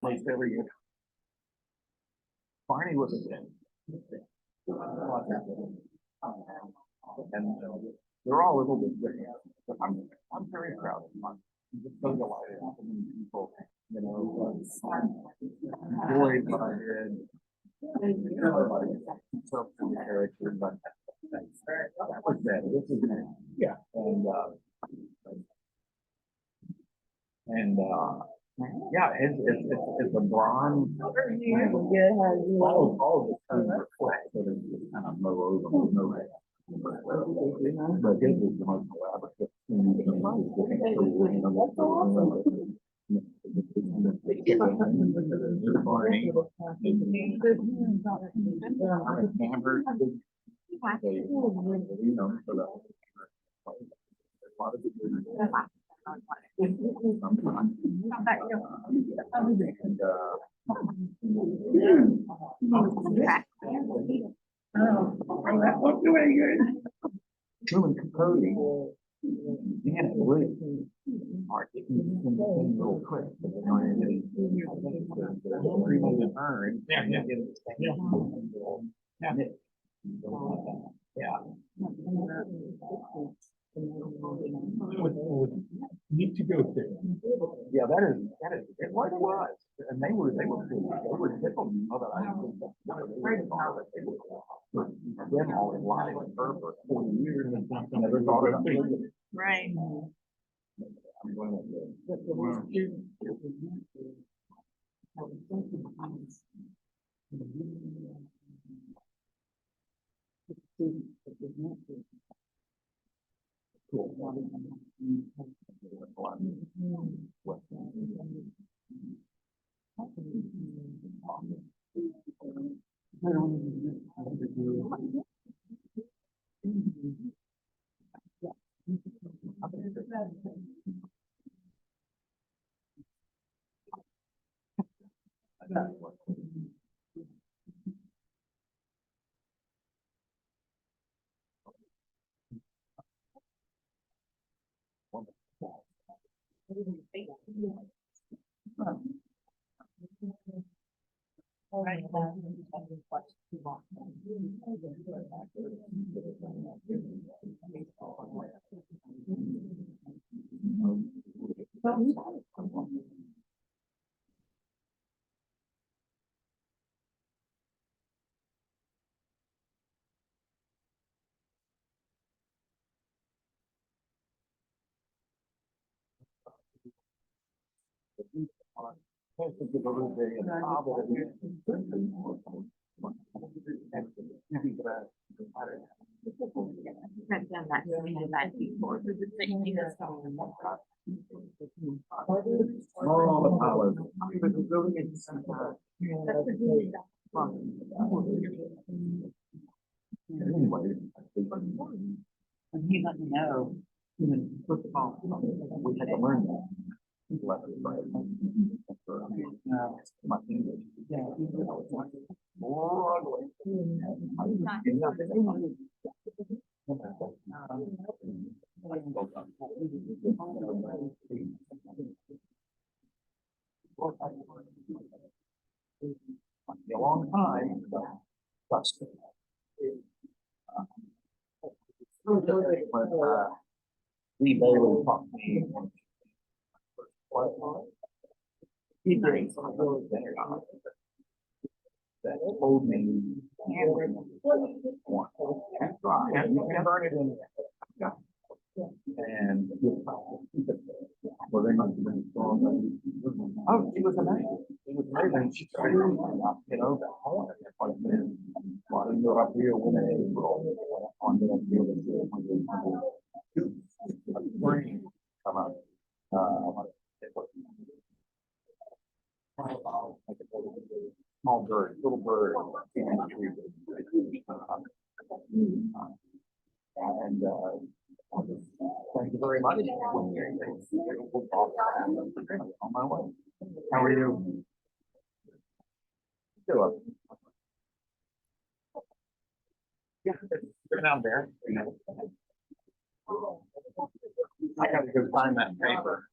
place every year. Barney was a kid. And they're all a little bit different. But I'm very proud of mine. I'm just so delighted when people, you know, enjoyed what I did. So the character, but that was that. This is yeah, and yeah, it's a bronze. All of the terms are flat, so they just kind of mow over with no head. But his is the most elaborate. Cody and Blue are real quick. Yeah. Need to go there. Yeah, that is what it was. And they were tickled, you know, that I them all in live with her for 40 years and never thought about it. Right. I'm going I've done that before. And he let me know, first of all, we had to learn that. My English. Yeah. A long time. Lee Bailey taught me. He did. That told me. And well, they must have been strong. Oh, she was amazing. She was amazing. She started, you know, that whole thing. Why do you up here when they on the spring come up? Small bird, little bird. And thank you very much. On my way. How are you? Still up. Yeah, they're down there. I gotta go sign that paper.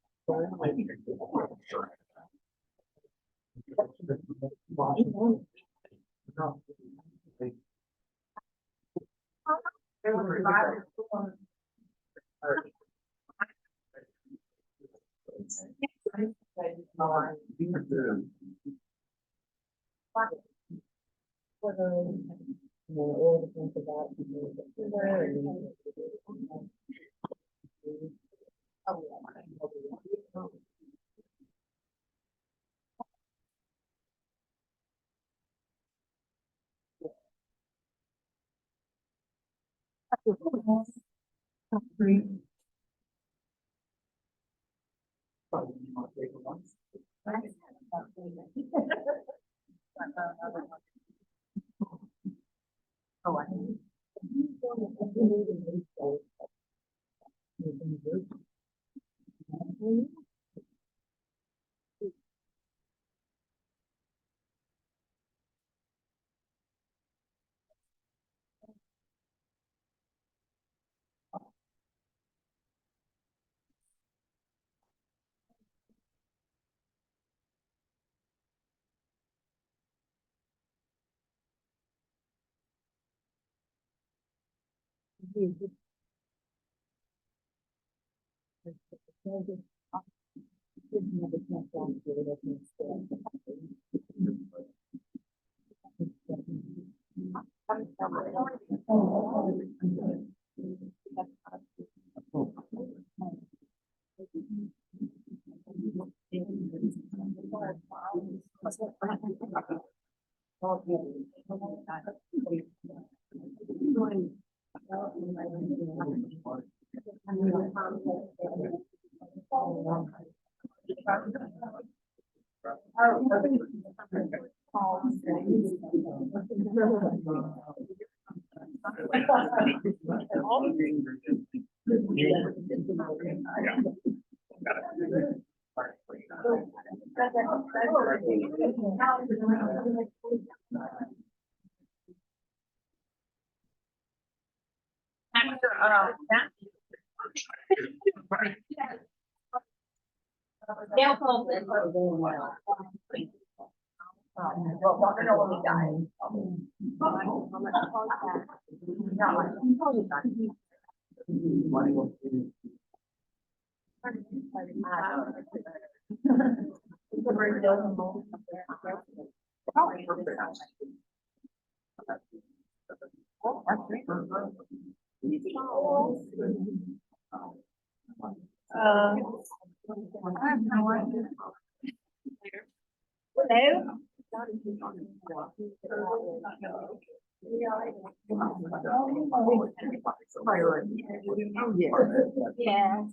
Yeah.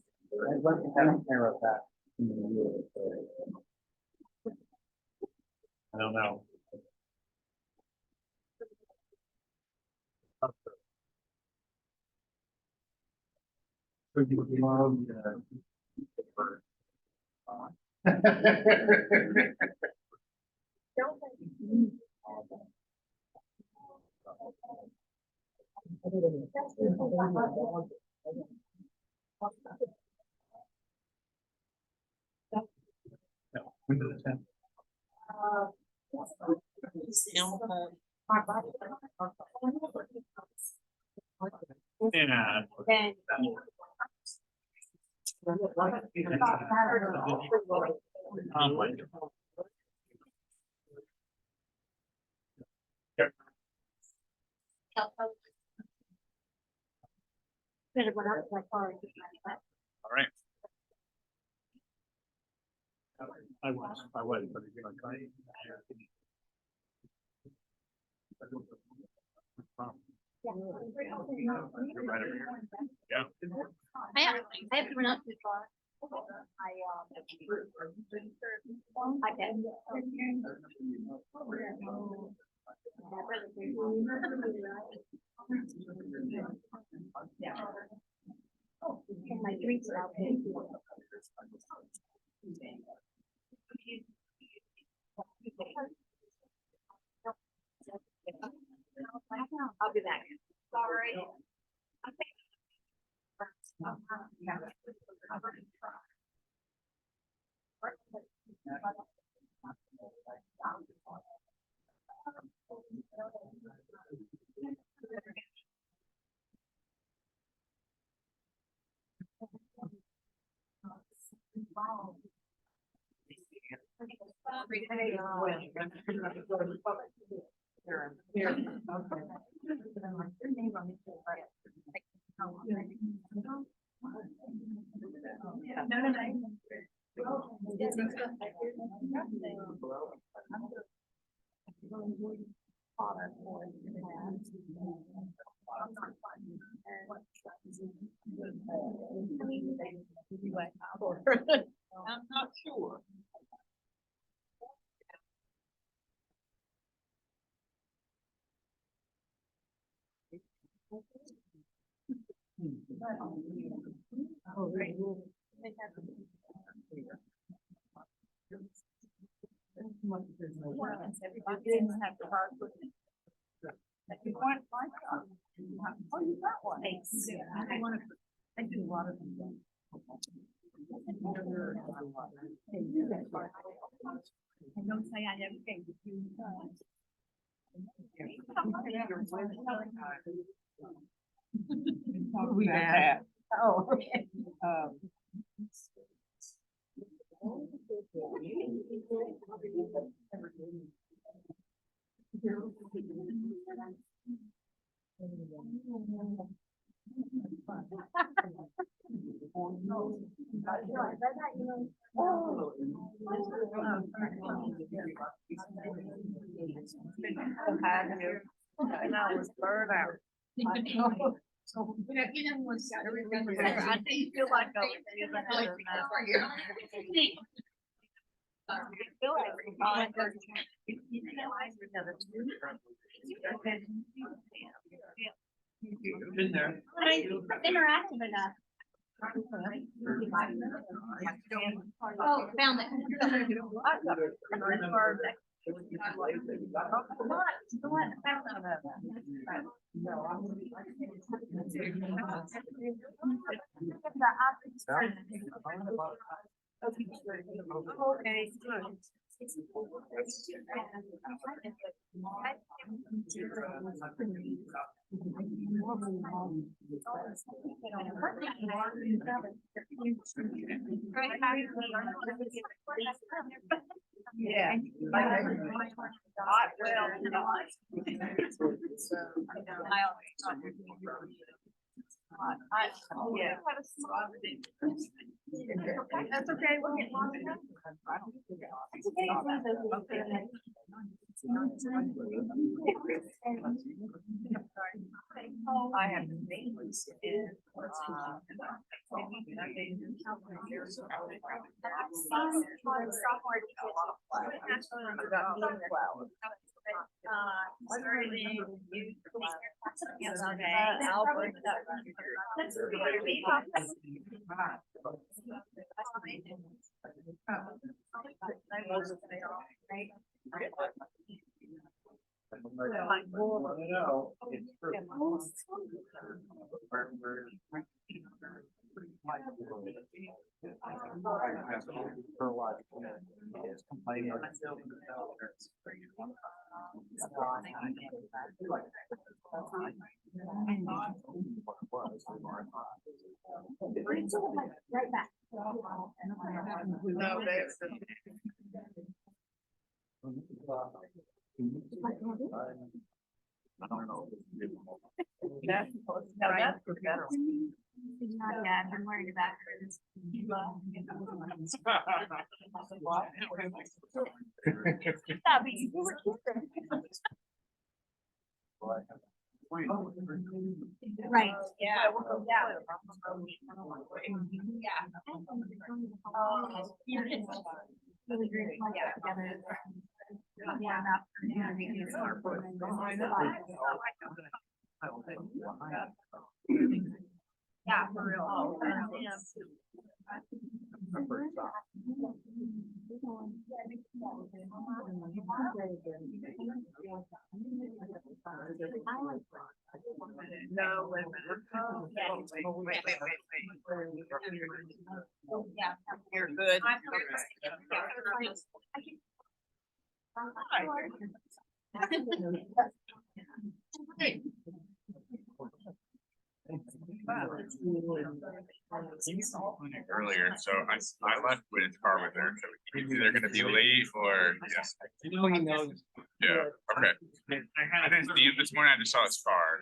I don't know. Could you love No, Windows 10. Yeah. Then. All right. I was, but you're gonna try. You're right over here. Yeah. I have to run out too far. I can. My drinks are out there. I'll be back. Sorry. I'm not sure. Oh, you got one. I do a lot of them. I don't say I never came to you. We had. Oh, okay. And I was burned out. So, you know, was everything was there. I think feel like I feel like Been there. interactive enough. Oh, found it. Okay, good. Yeah. Yeah. That's okay, we'll get lost. It's okay. I have neighbors in. I'll bring it up. Right back. No, that's. I don't know. That's for better. Not yet, I'm worried about her. Stop it, you were kidding. Right. Yeah. Really great. Together. Yeah. Yeah, for real. No, wait a minute. Yeah. You're good. Earlier, so I left with car with her, so he's either gonna be late or, yes. You know, he knows. Yeah, okay. I didn't see him this morning, I just saw his car.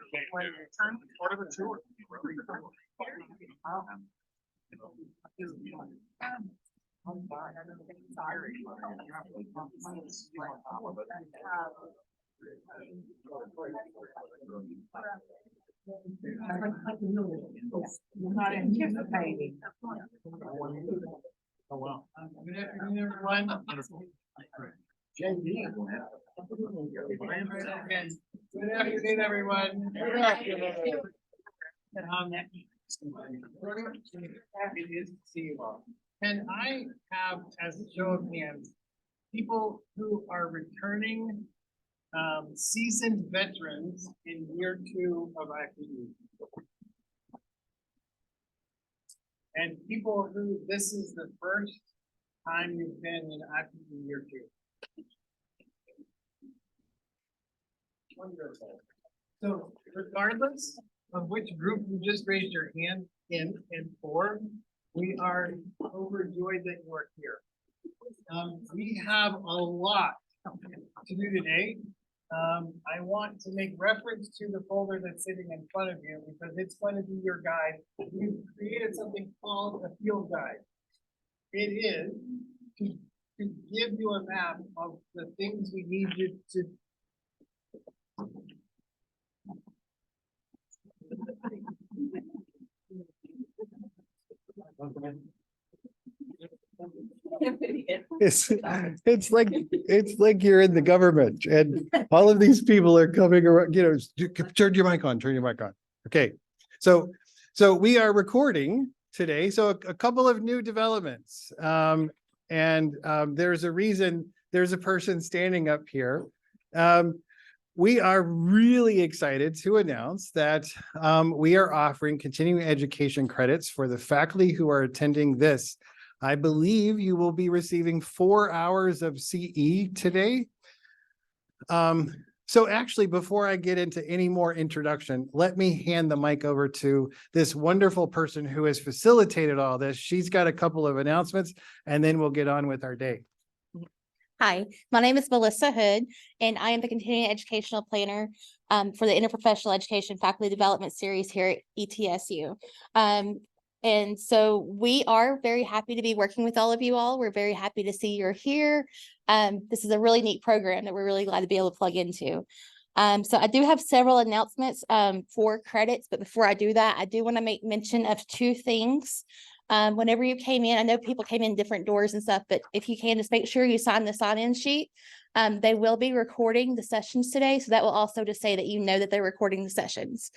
Not anticipating. Oh, wow. Good afternoon, everyone. Good afternoon, everyone. Good afternoon. Happy to see you all. And I have, as a show of hands, people who are returning seasoned veterans in year 2 of IPE. And people who this is the first time you've been in IPE year 2. Wonderful. So regardless of which group you just raised your hand in and for, we are overjoyed that you are here. We have a lot to do today. I want to make reference to the folder that's sitting in front of you because it's going to be your guide. We've created something called a field guide. It is to give you a map of the things we need you to It's like you're in the government and all of these people are coming around, turn your mic on, turn your mic on. Okay. So we are recording today. So a couple of new developments. There's a reason there's a person standing up here. We are really excited to announce that we are offering continuing education credits for the faculty who are attending this. I believe you will be receiving 4 hours of CE today. So actually, before I get into any more introduction, let me hand the mic over to this wonderful person who has facilitated all this. She's got a couple of announcements, and then we'll get on with our day. Hi, my name is Melissa Hood, and I am the Continuing Educational Planner for the Interprofessional Education Faculty Development Series here at ETSU. And so we are very happy to be working with all of you all. We're very happy to see you're here. This is a really neat program that we're really glad to be able to plug into. So I do have several announcements for credits, but before I do that, I do want to make mention of 2 things. Whenever you came in, I know people came in different doors and stuff, but if you can, just make sure you sign the sign-in sheet. They will be recording the sessions today, so that will also just say that you know that they're recording the sessions.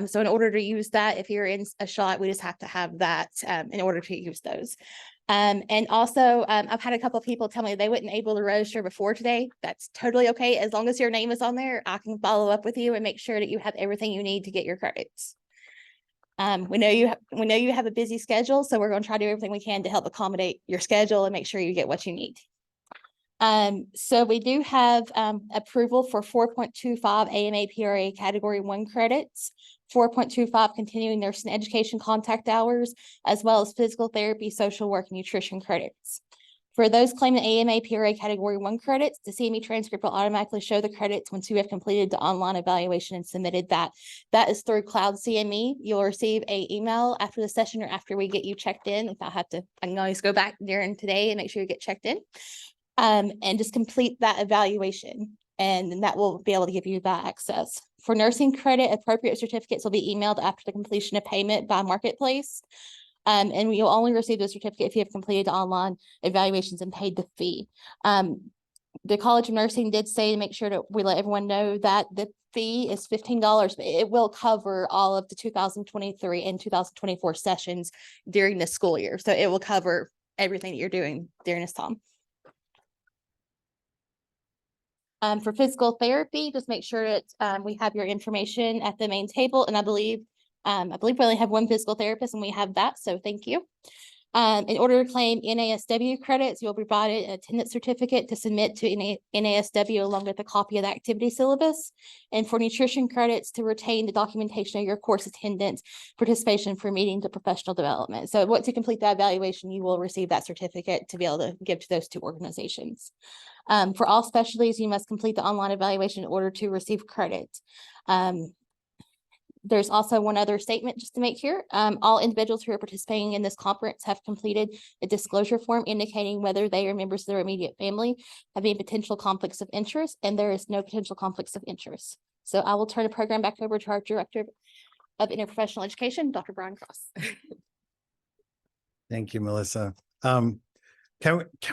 So in order to use that, if you're in a shot, we just have to have that in order to use those. And also, I've had a couple of people tell me they weren't able to register before today. That's totally okay. As long as your name is on there, I can follow up with you and make sure that you have everything you need to get your credits. We know you have a busy schedule, so we're going to try to do everything we can to help accommodate your schedule and make sure you get what you need. So we do have approval for 4.25 AMA PRA Category 1 credits, 4.25 continuing nursing education contact hours, as well as physical therapy, social work, and nutrition credits. For those claiming AMA PRA Category 1 credits, the CME transcript will automatically show the credits once you have completed the online evaluation and submitted that. That is through Cloud CME. You'll receive an email after the session or after we get you checked in. If I can always go back during today and make sure you get checked in. And just complete that evaluation, and then that will be able to give you that access. For nursing credit, appropriate certificates will be emailed after the completion of payment by Marketplace. And you'll only receive the certificate if you have completed the online evaluations and paid the fee. The College of Nursing did say to make sure that we let everyone know that the fee is $15, but it will cover all of the 2023 and 2024 sessions during the school year. So it will cover everything that you're doing during this time. For physical therapy, just make sure that we have your information at the main table. And I believe we only have 1 physical therapist and we have that. So thank you. In order to claim NASW credits, you'll provide an attendance certificate to submit to NASW along with a copy of the activity syllabus. And for nutrition credits, to retain the documentation of your course attendance, participation for meetings of professional development. So once you complete that evaluation, you will receive that certificate to be able to give to those two organizations. For all specialties, you must complete the online evaluation in order to receive credit. There's also one other statement just to make here. All individuals who are participating in this conference have completed a disclosure form indicating whether they are members of their immediate family, have any potential conflicts of interest, and there is no potential conflicts of interest. So I will turn the program back over to our Director of Interprofessional Education, Dr. Brian Cross. Thank you, Melissa. Can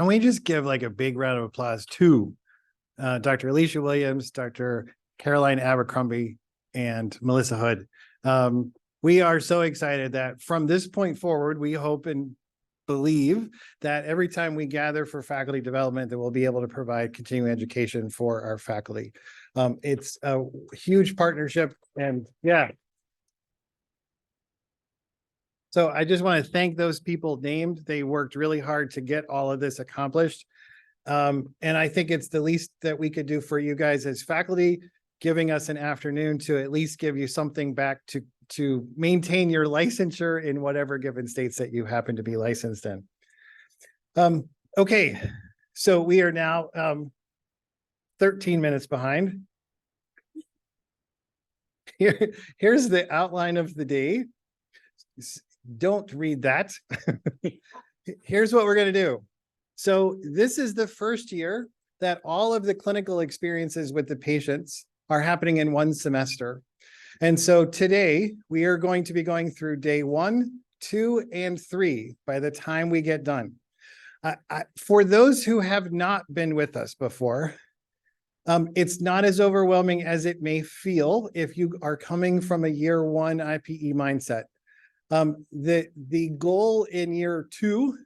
we just give like a big round of applause to Dr. Alicia Williams, Dr. Caroline Abercrombie, and Melissa Hood. We are so excited that from this point forward, we hope and believe that every time we gather for faculty development, that we'll be able to provide continuing education for our faculty. It's a huge partnership, and yeah. So I just want to thank those people named. They worked really hard to get all of this accomplished. And I think it's the least that we could do for you guys as faculty, giving us an afternoon to at least give you something back to maintain your licensure in whatever given states that you happen to be licensed in. Okay, so we are now 13 minutes behind. Here's the outline of the day. Don't read that. Here's what we're going to do. So this is the first year that all of the clinical experiences with the patients are happening in one semester. And so today we are going to be going through day 1, 2, and 3 by the time we get done. For those who have not been with us before, it's not as overwhelming as it may feel if you are coming from a year 1 IPE mindset. The goal in year 2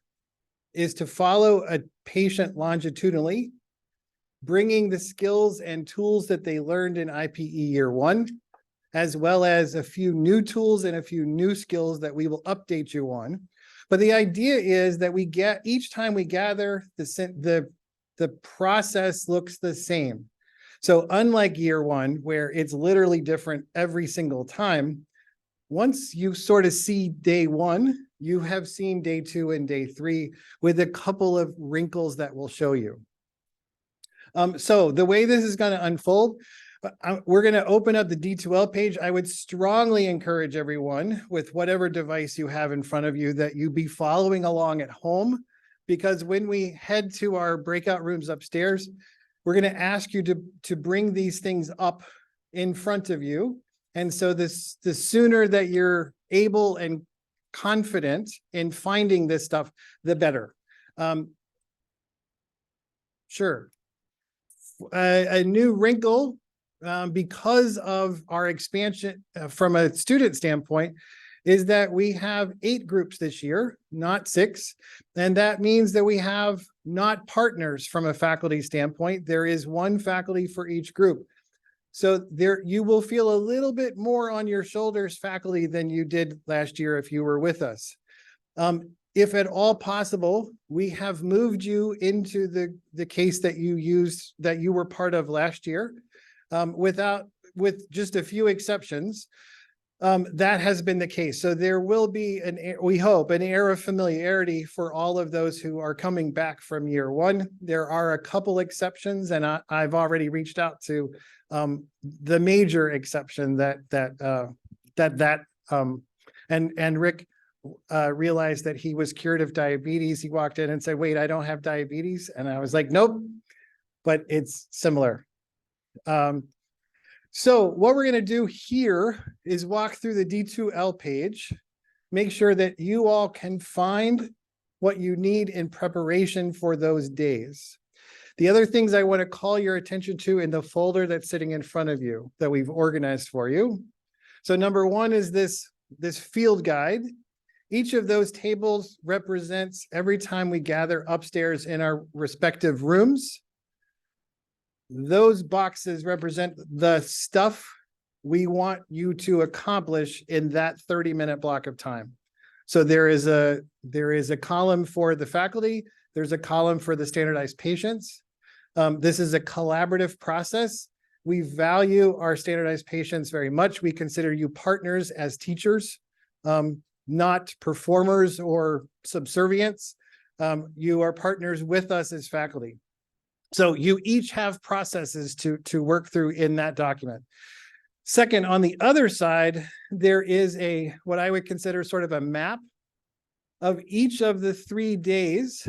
is to follow a patient longitudinally, bringing the skills and tools that they learned in IPE year 1, as well as a few new tools and a few new skills that we will update you on. But the idea is that we get, each time we gather, the process looks the same. So unlike year 1, where it's literally different every single time, once you sort of see day 1, you have seen day 2 and day 3 with a couple of wrinkles that we'll show you. So the way this is going to unfold, we're going to open up the D2L page. I would strongly encourage everyone with whatever device you have in front of you that you be following along at home, because when we head to our breakout rooms upstairs, we're going to ask you to bring these things up in front of you. And so the sooner that you're able and confident in finding this stuff, the better. Sure. A new wrinkle because of our expansion from a student standpoint is that we have 8 groups this year, not 6. And that means that we have not partners from a faculty standpoint. There is 1 faculty for each group. So there you will feel a little bit more on your shoulders, faculty, than you did last year if you were with us. If at all possible, we have moved you into the case that you used, that you were part of last year, with just a few exceptions. That has been the case. So there will be, we hope, an air of familiarity for all of those who are coming back from year 1. There are a couple exceptions, and I've already reached out to the major exception and Rick realized that he was cured of diabetes. He walked in and said, "Wait, I don't have diabetes," and I was like, "Nope," but it's similar. So what we're going to do here is walk through the D2L page, make sure that you all can find what you need in preparation for those days. The other things I want to call your attention to in the folder that's sitting in front of you that we've organized for you. So number 1 is this field guide. Each of those tables represents every time we gather upstairs in our respective rooms. Those boxes represent the stuff we want you to accomplish in that 30-minute block of time. So there is a column for the faculty. There's a column for the standardized patients. This is a collaborative process. We value our standardized patients very much. We consider you partners as teachers, not performers or subservients. You are partners with us as faculty. So you each have processes to work through in that document. Second, on the other side, there is what I would consider sort of a map of each of the 3 days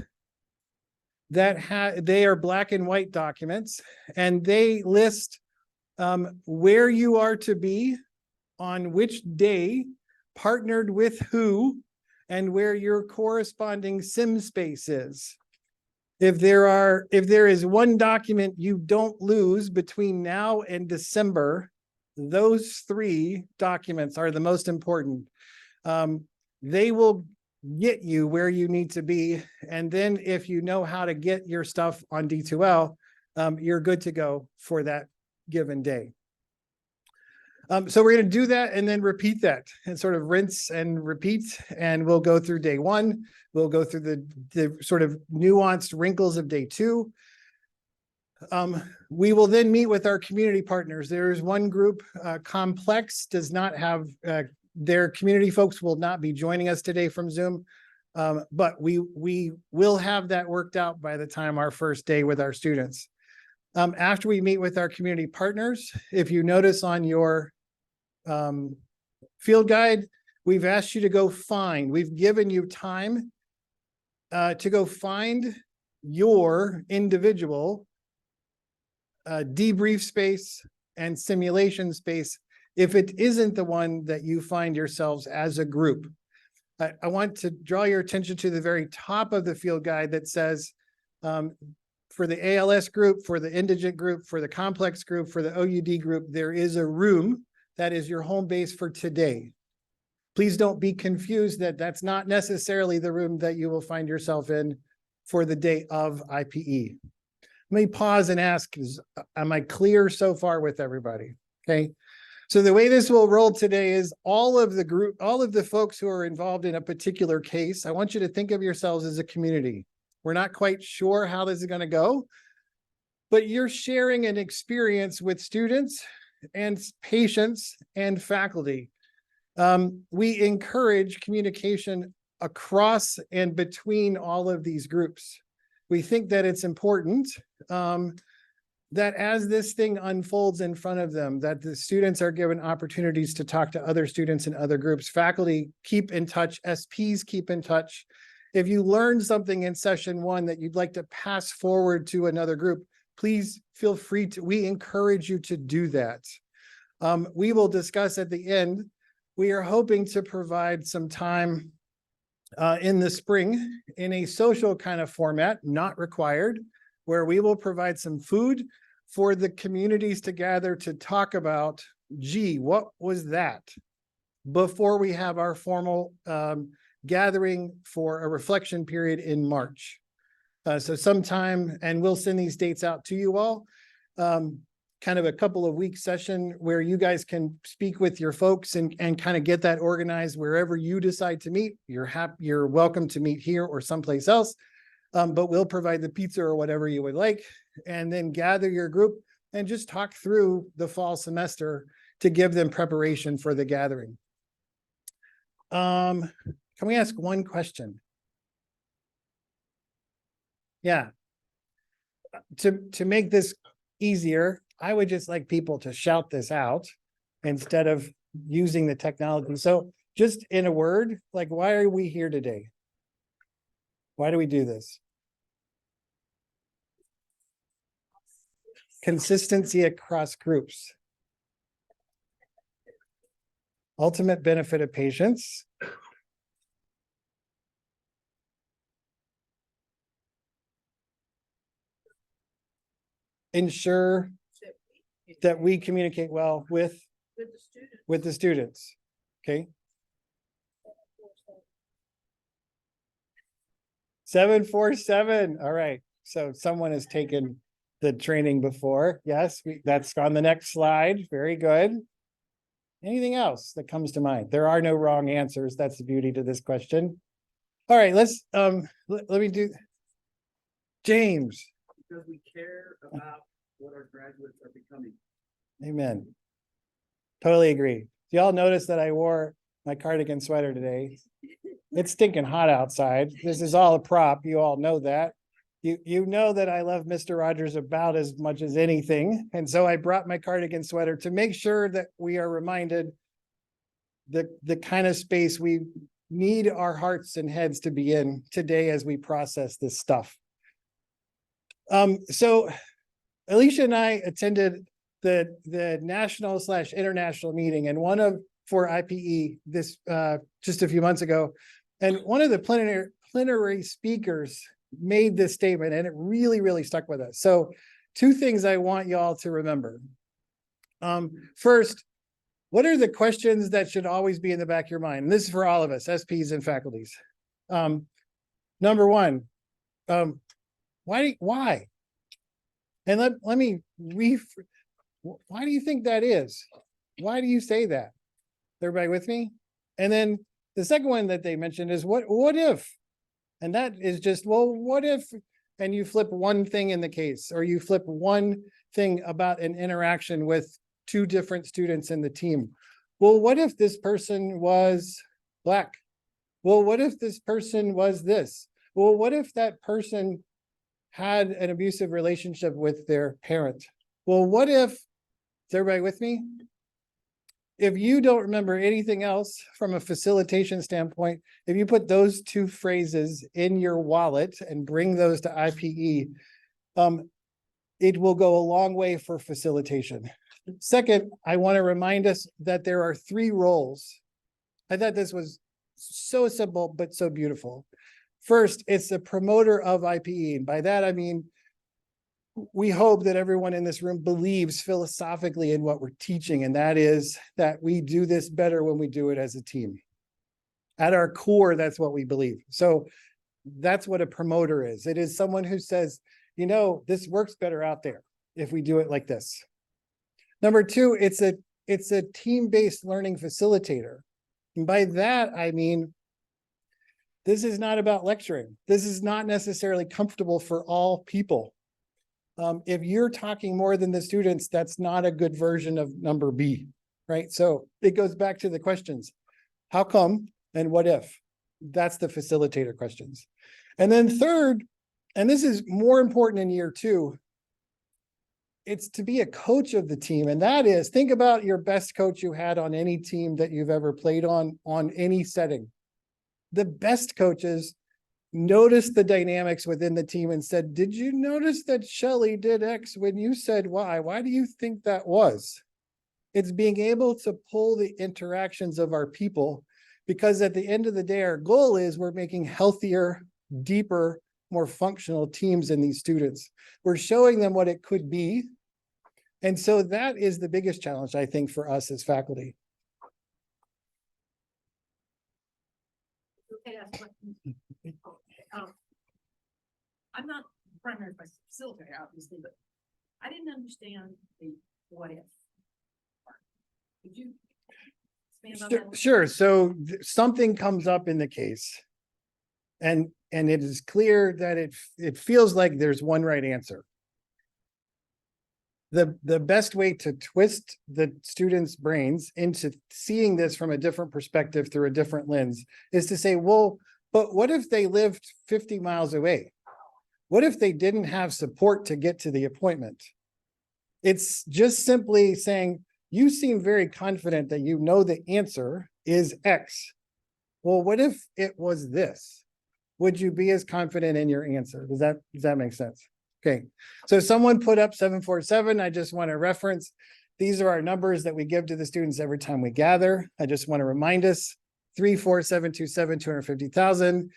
that they are black and white documents, and they list where you are to be on which day, partnered with who, and where your corresponding sim space is. If there is one document you don't lose between now and December, those 3 documents are the most important. They will get you where you need to be. And then if you know how to get your stuff on D2L, you're good to go for that given day. So we're going to do that and then repeat that and sort of rinse and repeat. And we'll go through day 1. We'll go through the sort of nuanced wrinkles of day 2. We will then meet with our community partners. There's one group, Complex does not have, their community folks will not be joining us today from Zoom. But we will have that worked out by the time our first day with our students. After we meet with our community partners, if you notice on your field guide, we've asked you to go find, we've given you time to go find your individual debrief space and simulation space if it isn't the one that you find yourselves as a group. I want to draw your attention to the very top of the field guide that says for the ALS group, for the indigent group, for the complex group, for the OUD group, there is a room that is your home base for today. Please don't be confused that that's not necessarily the room that you will find yourself in for the day of IPE. Let me pause and ask, am I clear so far with everybody? Okay. So the way this will roll today is all of the folks who are involved in a particular case, I want you to think of yourselves as a community. We're not quite sure how this is going to go, but you're sharing an experience with students and patients and faculty. We encourage communication across and between all of these groups. We think that it's important that as this thing unfolds in front of them, that the students are given opportunities to talk to other students in other groups. Faculty keep in touch, SPs keep in touch. If you learned something in session 1 that you'd like to pass forward to another group, please feel free to, we encourage you to do that. We will discuss at the end. We are hoping to provide some time in the spring in a social kind of format, not required, where we will provide some food for the communities to gather to talk about, gee, what was that? Before we have our formal gathering for a reflection period in March. So sometime, and we'll send these dates out to you all, kind of a couple of week session where you guys can speak with your folks and kind of get that organized wherever you decide to meet. You're welcome to meet here or someplace else, but we'll provide the pizza or whatever you would like, and then gather your group and just talk through the fall semester to give them preparation for the gathering. Can we ask one question? Yeah. To make this easier, I would just like people to shout this out instead of using the technology. So just in a word, like, why are we here today? Why do we do this? Consistency across groups. Ultimate benefit of patients. Ensure that we communicate well with the students. Okay. 747. All right. So someone has taken the training before. Yes, that's on the next slide. Very good. Anything else that comes to mind? There are no wrong answers. That's the beauty to this question. All right, let's let me do James. Because we care about what our graduates are becoming. Amen. Totally agree. Do y'all notice that I wore my cardigan sweater today? It's stinking hot outside. This is all a prop. You all know that. You know that I love Mr. Rogers about as much as anything. And so I brought my cardigan sweater to make sure that we are reminded the kind of space we need our hearts and heads to be in today as we process this stuff. So Alicia and I attended the national/international meeting, and for IPE this just a few months ago. And one of the plenary speakers made this statement, and it really, really stuck with us. So 2 things I want y'all to remember. First, what are the questions that should always be in the back of your mind? And this is for all of us, SPs and faculties. Number 1, why? And let me why do you think that is? Why do you say that? Everybody with me? And then the second one that they mentioned is what if? And that is just, well, what if, and you flip one thing in the case, or you flip one thing about an interaction with 2 different students in the team. Well, what if this person was Black? Well, what if this person was this? Well, what if that person had an abusive relationship with their parent? Well, what if, is everybody with me? If you don't remember anything else from a facilitation standpoint, if you put those 2 phrases in your wallet and bring those to IPE, it will go a long way for facilitation. Second, I want to remind us that there are 3 roles. I thought this was so simple, but so beautiful. First, it's the promoter of IPE. And by that, I mean, we hope that everyone in this room believes philosophically in what we're teaching, and that is that we do this better when we do it as a team. At our core, that's what we believe. So that's what a promoter is. It is someone who says, you know, this works better out there if we do it like this. Number 2, it's a team-based learning facilitator. And by that, I mean, this is not about lecturing. This is not necessarily comfortable for all people. If you're talking more than the students, that's not a good version of number B, right? So it goes back to the questions. How come and what if? That's the facilitator questions. And then third, and this is more important in year 2, it's to be a coach of the team. And that is, think about your best coach you had on any team that you've ever played on any setting. The best coaches noticed the dynamics within the team and said, did you notice that Shelley did X when you said Y? Why do you think that was? It's being able to pull the interactions of our people, because at the end of the day, our goal is we're making healthier, deeper, more functional teams in these students. We're showing them what it could be. And so that is the biggest challenge, I think, for us as faculty. Okay, that's what, I'm not the primary facilitator, obviously, but I didn't understand the what if part. Could you expand on that a little? Sure. So something comes up in the case, and it is clear that it feels like there's one right answer. The best way to twist the students' brains into seeing this from a different perspective through a different lens is to say, well, but what if they lived 50 miles away? What if they didn't have support to get to the appointment? It's just simply saying, you seem very confident that you know the answer is X. Well, what if it was this? Would you be as confident in your answer? Does that make sense? Okay, so someone put up 747. I just want to reference, these are our numbers that we give to the students every time we gather. I just want to remind us, 34727, 250,000.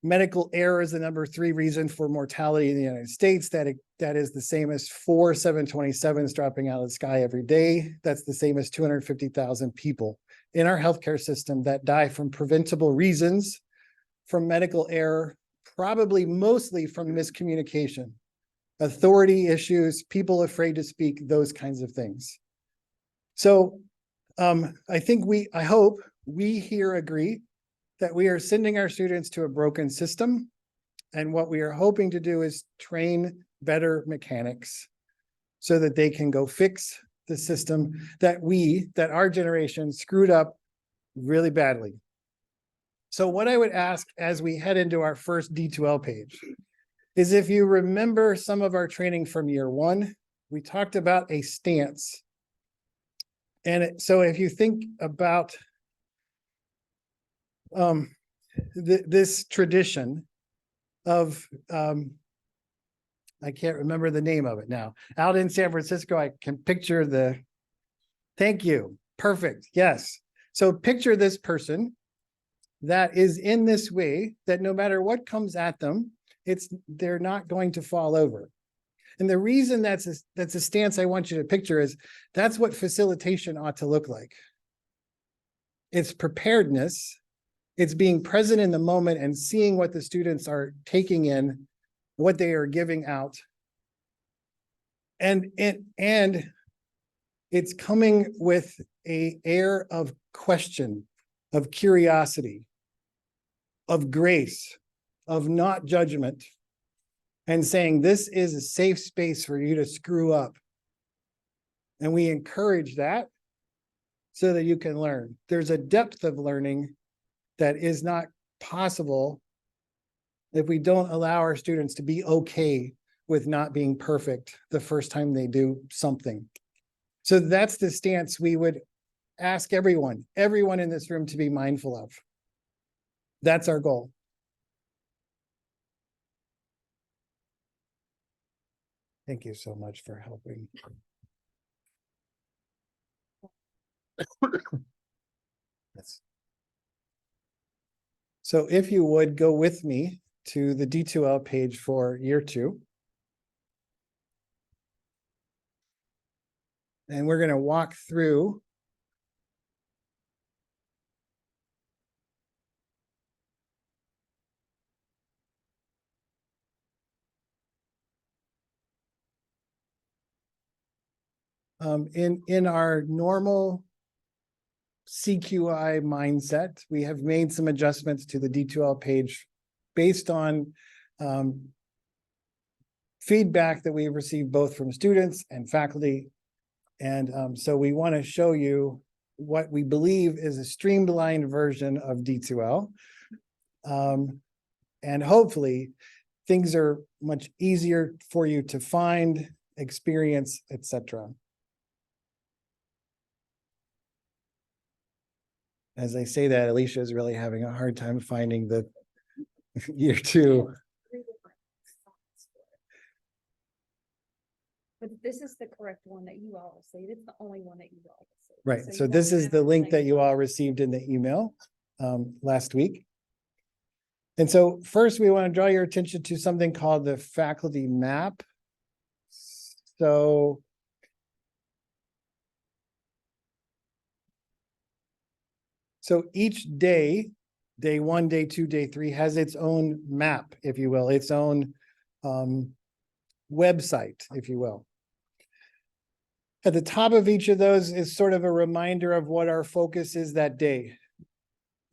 Medical error is the number 3 reason for mortality in the United States. That is the same as 4 727s dropping out of the sky every day. That's the same as 250,000 people in our healthcare system that die from preventable reasons, from medical error, probably mostly from miscommunication, authority issues, people afraid to speak, those kinds of things. So I hope we here agree that we are sending our students to a broken system. And what we are hoping to do is train better mechanics so that they can go fix the system that our generation screwed up really badly. So what I would ask as we head into our first D2L page is, if you remember some of our training from year one, we talked about a stance. And so if you think about this tradition of, I can't remember the name of it now, out in San Francisco, I can picture thank you, perfect, yes. So picture this person that is in this way, that no matter what comes at them, they're not going to fall over. And the reason that's a stance I want you to picture is that's what facilitation ought to look like. It's preparedness. It's being present in the moment and seeing what the students are taking in, what they are giving out. And it's coming with an air of question, of curiosity, of grace, of not judgment, and saying this is a safe space for you to screw up. And we encourage that so that you can learn. There's a depth of learning that is not possible if we don't allow our students to be okay with not being perfect the first time they do something. So that's the stance we would ask everyone in this room to be mindful of. That's our goal. Thank you so much for helping. Yes. So if you would go with me to the D2L page for year 2. And we're going to walk through in our normal CQI mindset, we have made some adjustments to the D2L page based on feedback that we have received both from students and faculty. And so we want to show you what we believe is a streamlined version of D2L. And hopefully things are much easier for you to find, experience, etc. As I say that, Alicia is really having a hard time finding the year 2. But this is the correct one that you all received. It's the only one that you all received. Right. So you this don't is have the to link say- that you all received in the email last week. And so first we want to draw your attention to something called the faculty map. So each day, day 1, day 2, day 3 has its own map, if you will, its own website, if you will. At the top of each of those is sort of a reminder of what our focus is that day.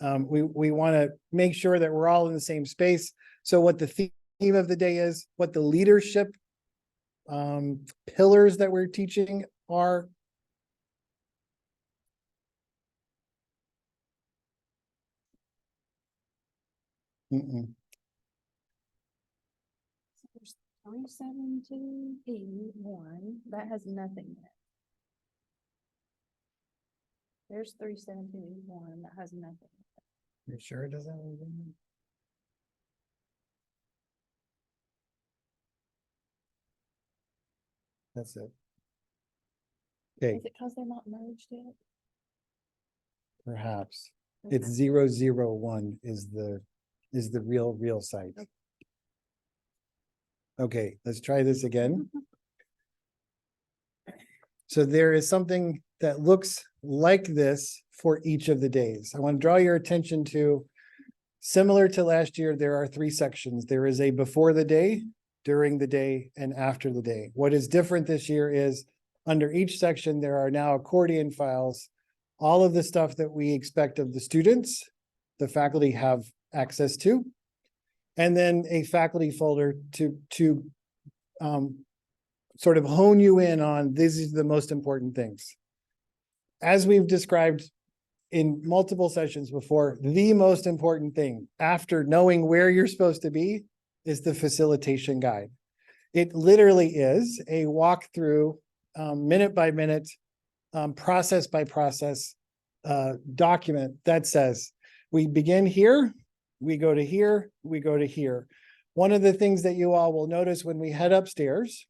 We want to make sure that we're all in the same space. So what the theme of the day is, what the leadership pillars that we're teaching are. There's 372E1, that has nothing in it. There's 372E1, that has nothing. You sure it doesn't have anything? That's it. Okay, Is it because they're not merged yet? perhaps. It's 001 is the real site. Okay, let's try this again. So there is something that looks like this for each of the days. I want to draw your attention to, similar to last year, there are 3 sections. There is a before the day, during the day, and after the day. What is different this year is under each section, there are now accordion files all of the stuff that we expect of the students, the faculty have access to. And then a faculty folder to sort of hone you in on these are the most important things. As we've described in multiple sessions before, the most important thing after knowing where you're supposed to be is the facilitation guide. It literally is a walkthrough, minute by minute, process by process document that says, we begin here, we go to here, we go to here. One of the things that you all will notice when we head upstairs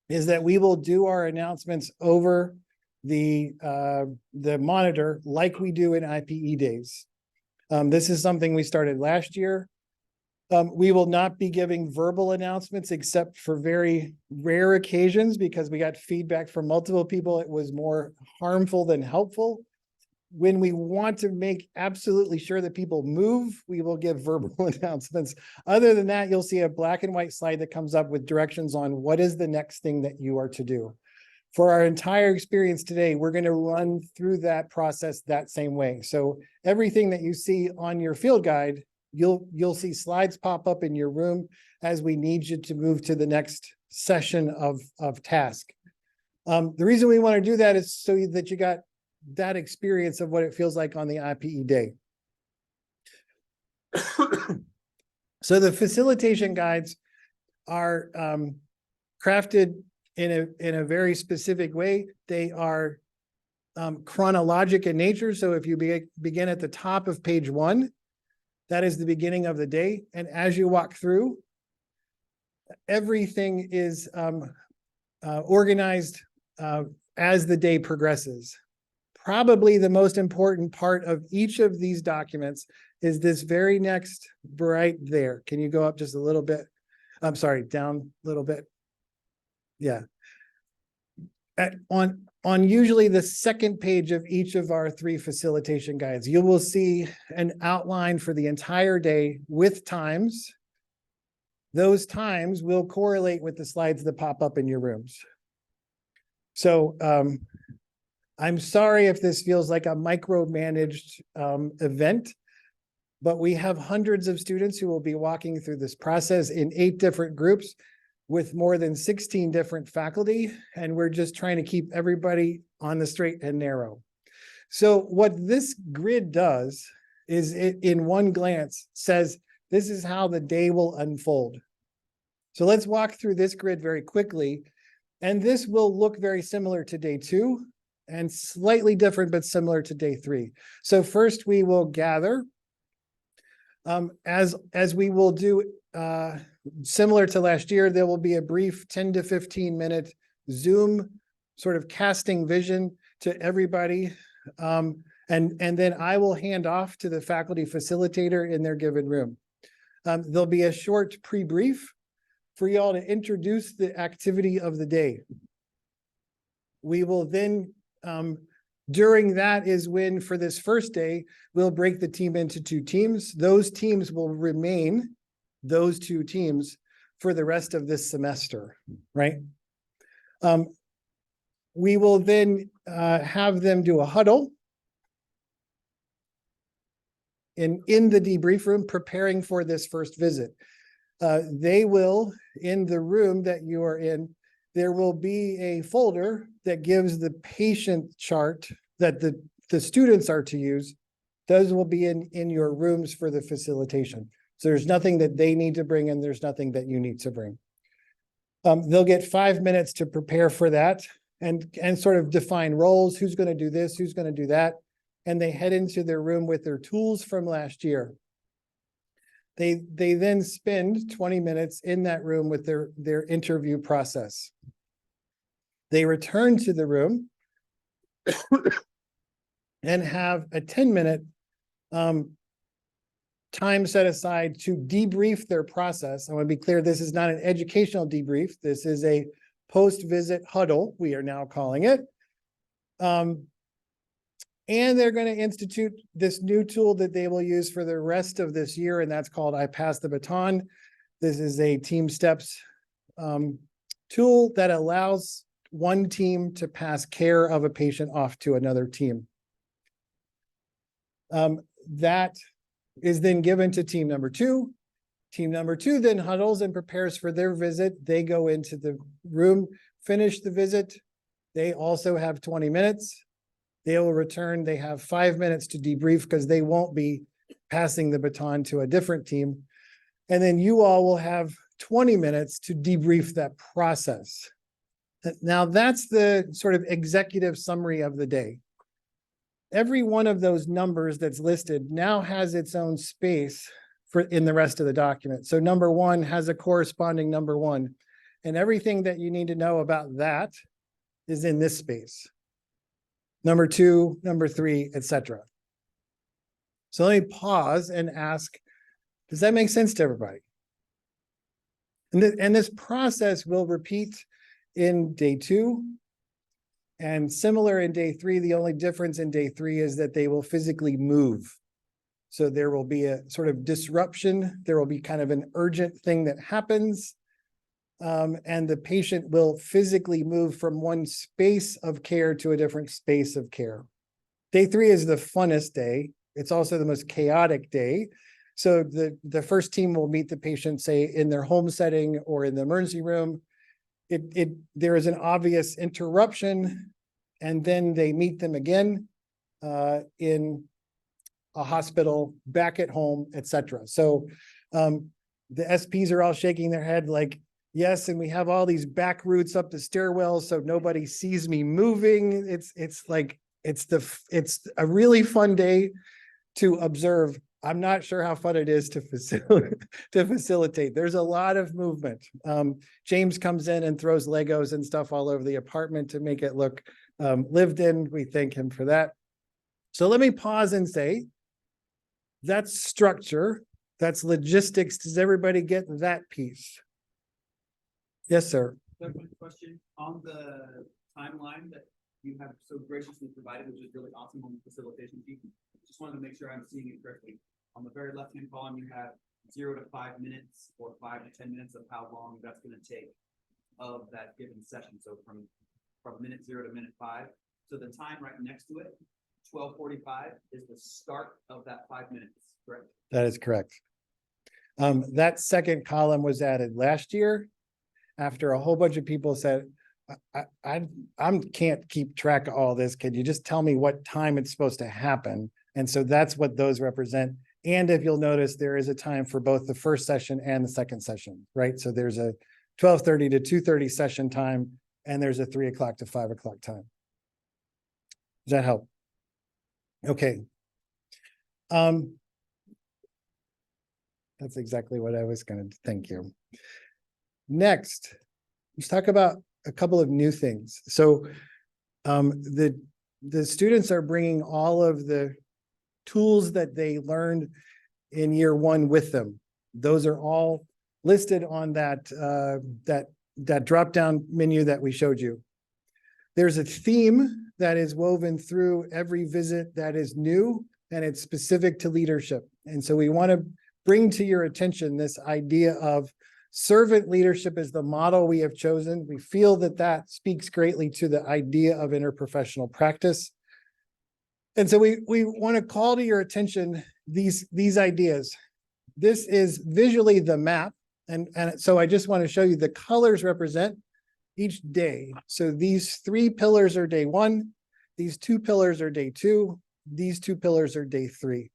is that we will do our announcements over the monitor like we do in IPE days. This is something we started last year. We will not be giving verbal announcements except for very rare occasions because we got feedback from multiple people. It was more harmful than helpful. When we want to make absolutely sure that people move, we will give verbal announcements. Other than that, you'll see a black and white slide that comes up with directions on what is the next thing that you are to do. For our entire experience today, we're going to run through that process that same way. So everything that you see on your field guide, you'll see slides pop up in your room as we need you to move to the next session of task. The reason we want to do that is so that you got that experience of what it feels like on the IPE day. So the facilitation guides are crafted in a very specific way. They are chronologic in nature. So if you begin at the top of page 1, that is the beginning of the day. And as you walk through, everything is organized as the day progresses. Probably the most important part of each of these documents is this very next right there. Can you go up just a little bit? I'm sorry, down a little bit. Yeah. On usually the second page of each of our 3 facilitation guides, you will see an outline for the entire day with times. Those times will correlate with the slides that pop up in your rooms. So I'm sorry if this feels like a micromanaged event, but we have hundreds of students who will be walking through this process in 8 different groups with more than 16 different faculty, and we're just trying to keep everybody on the straight and narrow. So what this grid does is it, in one glance, says this is how the day will unfold. So let's walk through this grid very quickly, and this will look very similar to day 2 and slightly different, but similar to day 3. So first we will gather, as we will do similar to last year, there will be a brief 10 to 15 minute Zoom sort of casting vision to everybody. And then I will hand off to the faculty facilitator in their given room. There'll be a short pre-brief for y'all to introduce the activity of the day. We will then, during that is when, for this first day, we'll break the team into 2 teams. Those teams will remain those 2 teams for the rest of this semester, right? We will then have them do a huddle in the debrief room, preparing for this first visit. They will, in the room that you are in, there will be a folder that gives the patient chart that the students are to use. Those will be in your rooms for the facilitation. So there's nothing that they need to bring and there's nothing that you need to bring. They'll get 5 minutes to prepare for that and sort of define roles, who's going to do this, who's going to do that. And they head into their room with their tools from last year. They then spend 20 minutes in that room with their interview process. They return to the room and have a 10-minute time set aside to debrief their process. I want to be clear, this is not an educational debrief. This is a post-visit huddle, we are now calling it. And they're going to institute this new tool that they will use for the rest of this year, and that's called I Pass the Baton. This is a team steps tool that allows one team to pass care of a patient off to another team. That is then given to team number two. Team number two then huddles and prepares for their visit. They go into the room, finish the visit. They also have 20 minutes. They will return. They have 5 minutes to debrief because they won't be passing the baton to a different team. And then you all will have 20 minutes to debrief that process. Now that's the sort of executive summary of the day. Every one of those numbers that's listed now has its own space for in the rest of the document. So number one has a corresponding number one, and everything that you need to know about that is in this space. Number two, number three, etc. So let me pause and ask, does that make sense to everybody? And this process will repeat in day two and similar in day three. The only difference in day three is that they will physically move. So there will be a sort of disruption. There will be kind of an urgent thing that happens. And the patient will physically move from one space of care to a different space of care. Day three is the funnest day. It's also the most chaotic day. So the first team will meet the patient, say, in their home setting or in the emergency room. There is an obvious interruption, and then they meet them again in a hospital, back at home, etc. So the SPs are all shaking their head like, yes, and we have all these back routes up the stairwell so nobody sees me moving. It's a really fun day to observe. I'm not sure how fun it is to facilitate. There's a lot of movement. James comes in and throws Legos and stuff all over the apartment to make it look lived in. We thank him for that. So let me pause and say, that's structure, that's logistics. Does everybody get that piece? Yes, sir. Question on the timeline that you have so graciously provided, which is really awesome on the facilitation sheet. Just wanted to make sure I'm seeing it correctly. On the very left-hand column, you have 0 to 5 minutes or 5 to 10 minutes of how long that's going to take of that given session. So from minute 0 to minute 5. So the time right next to it, 12:45, is the start of that 5 minutes, correct? That is correct. That second column was added last year after a whole bunch of people said, I can't keep track of all this. Can you just tell me what time it's supposed to happen? And so that's what those represent. And if you'll notice, there is a time for both the first session and the second session, right? So there's a 12:30 to 2:30 session time, and there's a 3 o'clock to 5 o'clock time. Does that help? Okay. That's exactly what I was going to, thank you. Next, let's talk about a couple of new things. So the students are bringing all of the tools that they learned in year one with them. Those are all listed on that drop-down menu that we showed you. There's a theme that is woven through every visit that is new, and it's specific to leadership. And so we want to bring to your attention this idea of servant leadership is the model we have chosen. We feel that that speaks greatly to the idea of interprofessional practice. And so we want to call to your attention these ideas. This is visually the map. And so I just want to show you the colors represent each day. So these 3 pillars are day 1. These 2 pillars are day 2. These 2 pillars are day 3.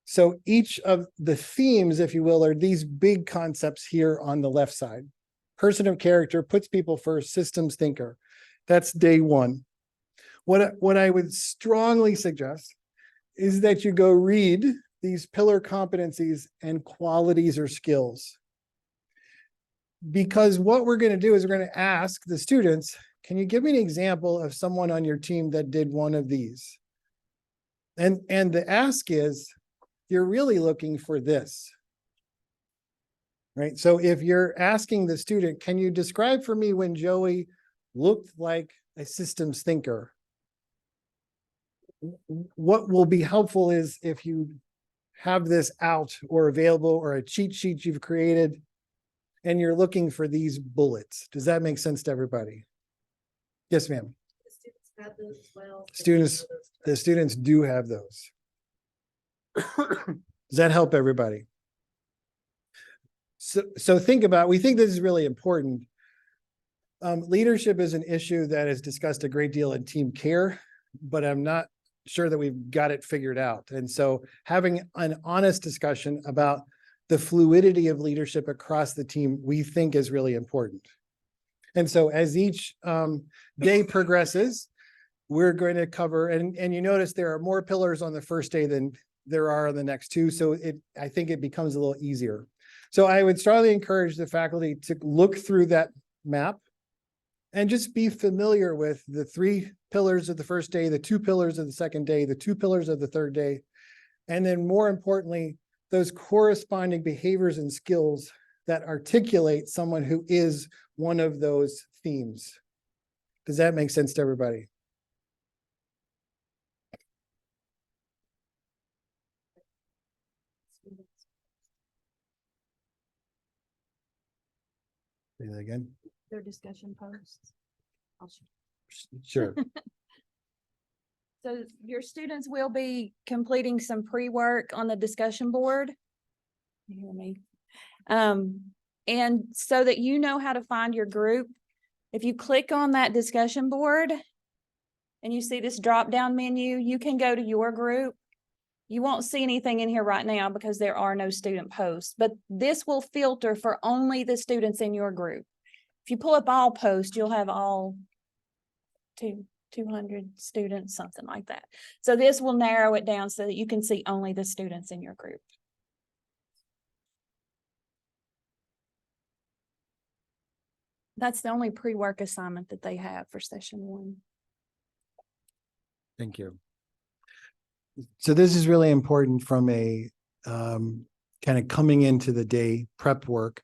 So each of the themes, if you will, are these big concepts here on the left side. Person of character, puts people first, systems thinker. That's day 1. What I would strongly suggest is that you go read these pillar competencies and qualities or skills. Because what we're going to do is we're going to ask the students, can you give me an example of someone on your team that did one of these? And the ask is, you're really looking for this, right? So if you're asking the student, can you describe for me when Joey looked like a systems thinker? What will be helpful is if you have this out or available or a cheat sheet you've created and you're looking for these bullets. Does that make sense to everybody? Yes, ma'am. The students have those as well? Students, the students do have those. Does that help everybody? So think about, we think this is really important. Leadership is an issue that is discussed a great deal in team care, but I'm not sure that we've got it figured out. And so having an honest discussion about the fluidity of leadership across the team, we think is really important. And so as each day progresses, we're going to cover, and you notice there are more pillars on the first day than there are on the next two. So I think it becomes a little easier. So I would strongly encourage the faculty to look through that map and just be familiar with the 3 pillars of the first day, the 2 pillars of the second day, the 2 pillars of the third day, and then more importantly, those corresponding behaviors and skills that articulate someone who is one of those themes. Does that make sense to everybody? Say that again. Their discussion posts. Sure. So your students will be completing some pre-work on the discussion board. You hear me? And so that you know how to find your group, if you click on that discussion board and you see this drop-down menu, you can go to your group. You won't see anything in here right now because there are no student posts, but this will filter for only the students in your group. If you pull up all posts, you'll have all 200 students, something like that. So this will narrow it down so that you can see only the students in your group. That's the only pre-work assignment that they have for session 1. Thank you. So this is really important from a kind of coming into the day prep work,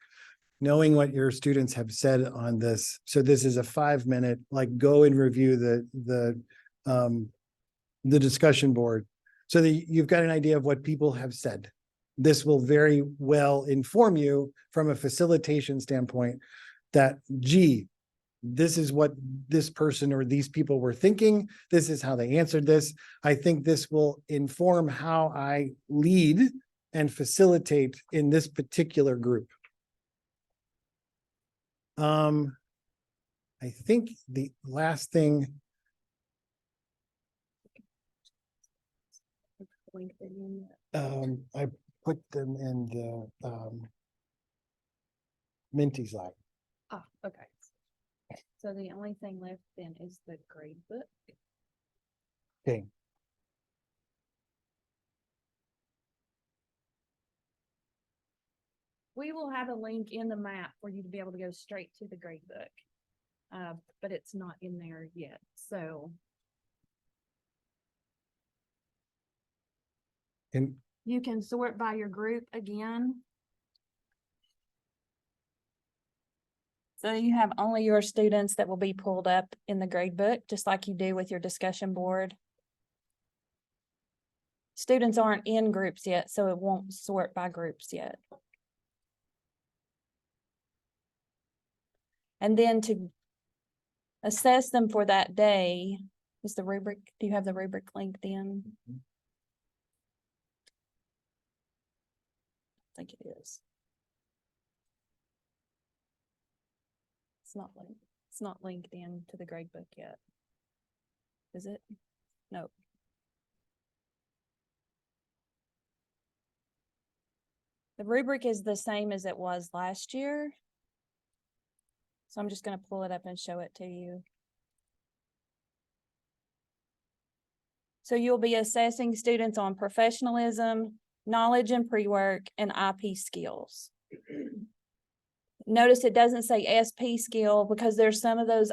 knowing what your students have said on this. So this is a 5-minute, like go and review the discussion board so that you've got an idea of what people have said. This will very well inform you from a facilitation standpoint that, gee, this is what this person or these people were thinking. This is how they answered this. I think this will inform how I lead and facilitate in this particular group. I think the last thing. I put them in the Minty slide. Oh, okay. So the only thing left then is the grade book. Okay. We will have a link in the map for you to be able to go straight to the grade book. But it's not in there yet, so. And you can sort by your group again. So you have only your students that will be pulled up in the grade book, just like you do with your discussion board. Students aren't in groups yet, so it won't sort by groups yet. And then to assess them for that day, is the rubric, do you have the rubric linked in? I think it is. It's not linked in to the grade book yet. Is it? No. The rubric is the same as it was last year. So I'm just going to pull it up and show it to you. So you'll be assessing students on professionalism, knowledge and pre-work, and IP skills. Notice it doesn't say SP skill because there's some of those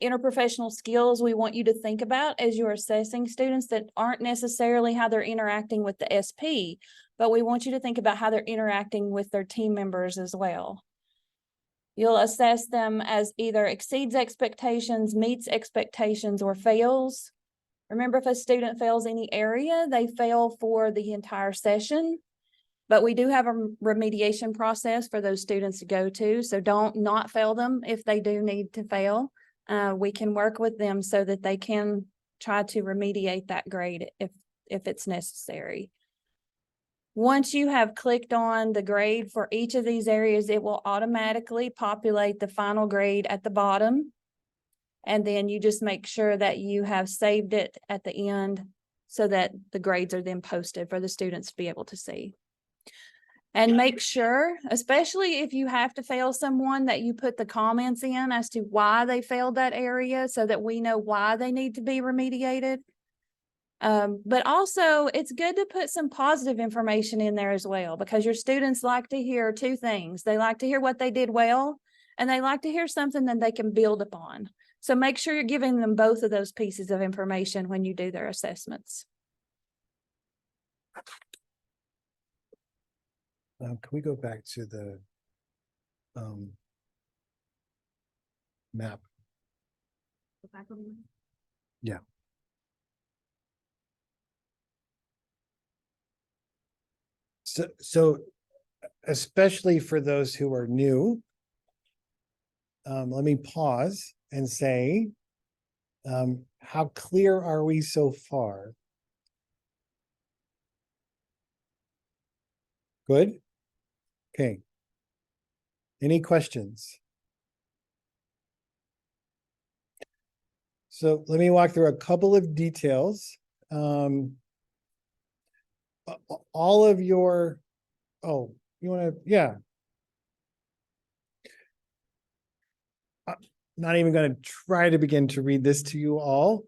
interprofessional skills we want you to think about as you're assessing students that aren't necessarily how they're interacting with the SP, but we want you to think about how they're interacting with their team members as well. You'll assess them as either exceeds expectations, meets expectations, or fails. Remember, if a student fails any area, they fail for the entire session. But we do have a remediation process for those students to go to. So don't not fail them if they do need to fail. we can work with them so that they can try to remediate that grade if it's necessary. Once you have clicked on the grade for each of these areas, it will automatically populate the final grade at the bottom. And then you just make sure that you have saved it at the end so that the grades are then posted for the students to be able to see. And make sure, especially if you have to fail someone, that you put the comments in as to why they failed that area so that we know why they need to be remediated. But also it's good to put some positive information in there as well, because your students like to hear two things. They like to hear what they did well, and they like to hear something that they can build upon. So make sure you're giving them both of those pieces of information when you do their assessments. Can we go back to the map? Yeah. So especially for those who are new, let me pause and say, how clear are we so far? Good? Okay. Any questions? So let me walk through a couple of details. All of your, oh, you want to, yeah. Not even going to try to begin to read this to you all.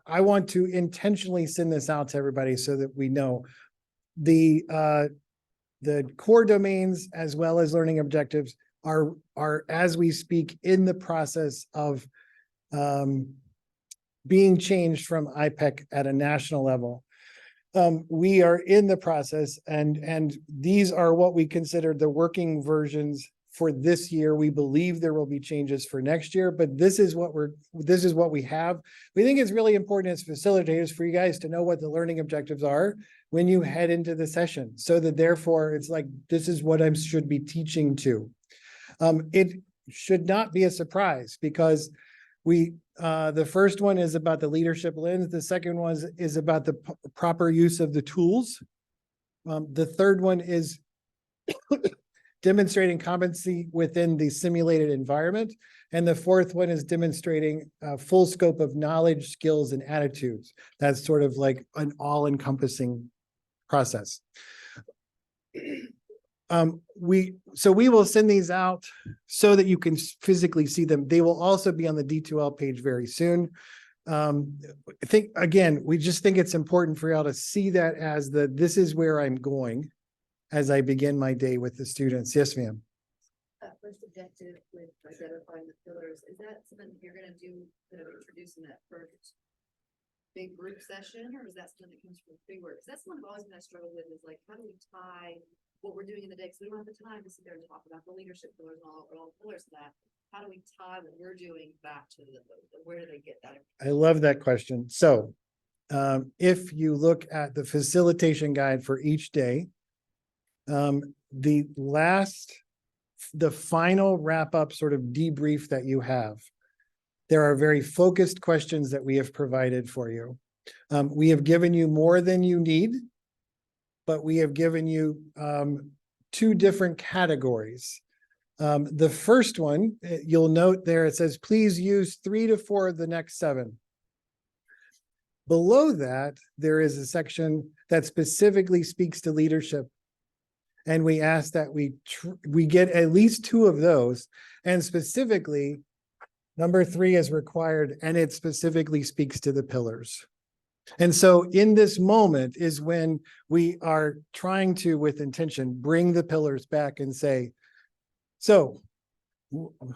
I want to intentionally send this out to everybody so that we know the core domains as well as learning objectives are as we speak in the process of being changed from IPEC at a national level. We are in the process, and these are what we consider the working versions for this year. We believe there will be changes for next year, but this is what we have. We think it's really important as facilitators for you guys to know what the learning objectives are when you head into the session, so that therefore it's like, this is what I should be teaching to. It should not be a surprise, because the first one is about the leadership lens. The second one is about the proper use of the tools. The third one is demonstrating competency within the simulated environment. And the fourth one is demonstrating a full scope of knowledge, skills, and attitudes. That's sort of like an all-encompassing process. We will send these out so that you can physically see them. They will also be on the D2L page very soon. I think, again, we just think it's important for y'all to see that as this is where I'm going as I begin my day with the students. Yes, ma'am. First objective with identifying the pillars, is that something you're gonna do, introduce in that first big group session, or is that something that comes from big work? Because that's one I've always been struggled with, is like, how do we tie what we're doing in the day? Because we don't have the time to sit there and talk about the leadership pillars and all pillars of that. How do we tie what we're doing back to where do they get that? I love that question. So if you look at the facilitation guide for each day, the final wrap up sort of debrief that you have, there are very focused questions that we have provided for you. We have given you more than you need, but we have given you two different categories. The first one, you'll note there, it says, please use 3 to 4 of the next 7. Below that, there is a section that specifically speaks to leadership. And we ask that we get at least 2 of those. And specifically, number 3 is required, and it specifically speaks to the pillars. And so in this moment is when we are trying to, with intention, bring the pillars back and say, so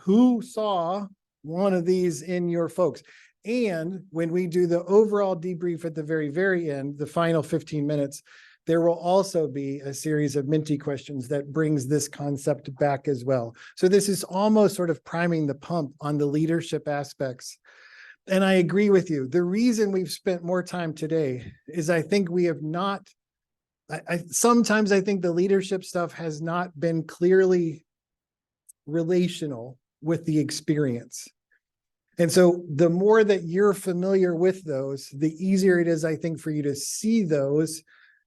who saw one of these in your folks? And when we do the overall debrief at the very, very end, the final 15 minutes, there will also be a series of Minty questions that brings this concept back as well. So this is almost sort of priming the pump on the leadership aspects. And I agree with you. The reason we've spent more time today is I think we have not, sometimes I think the leadership stuff has not been clearly relational with the experience. And so the more that you're familiar with those, the easier it is, I think, for you to see those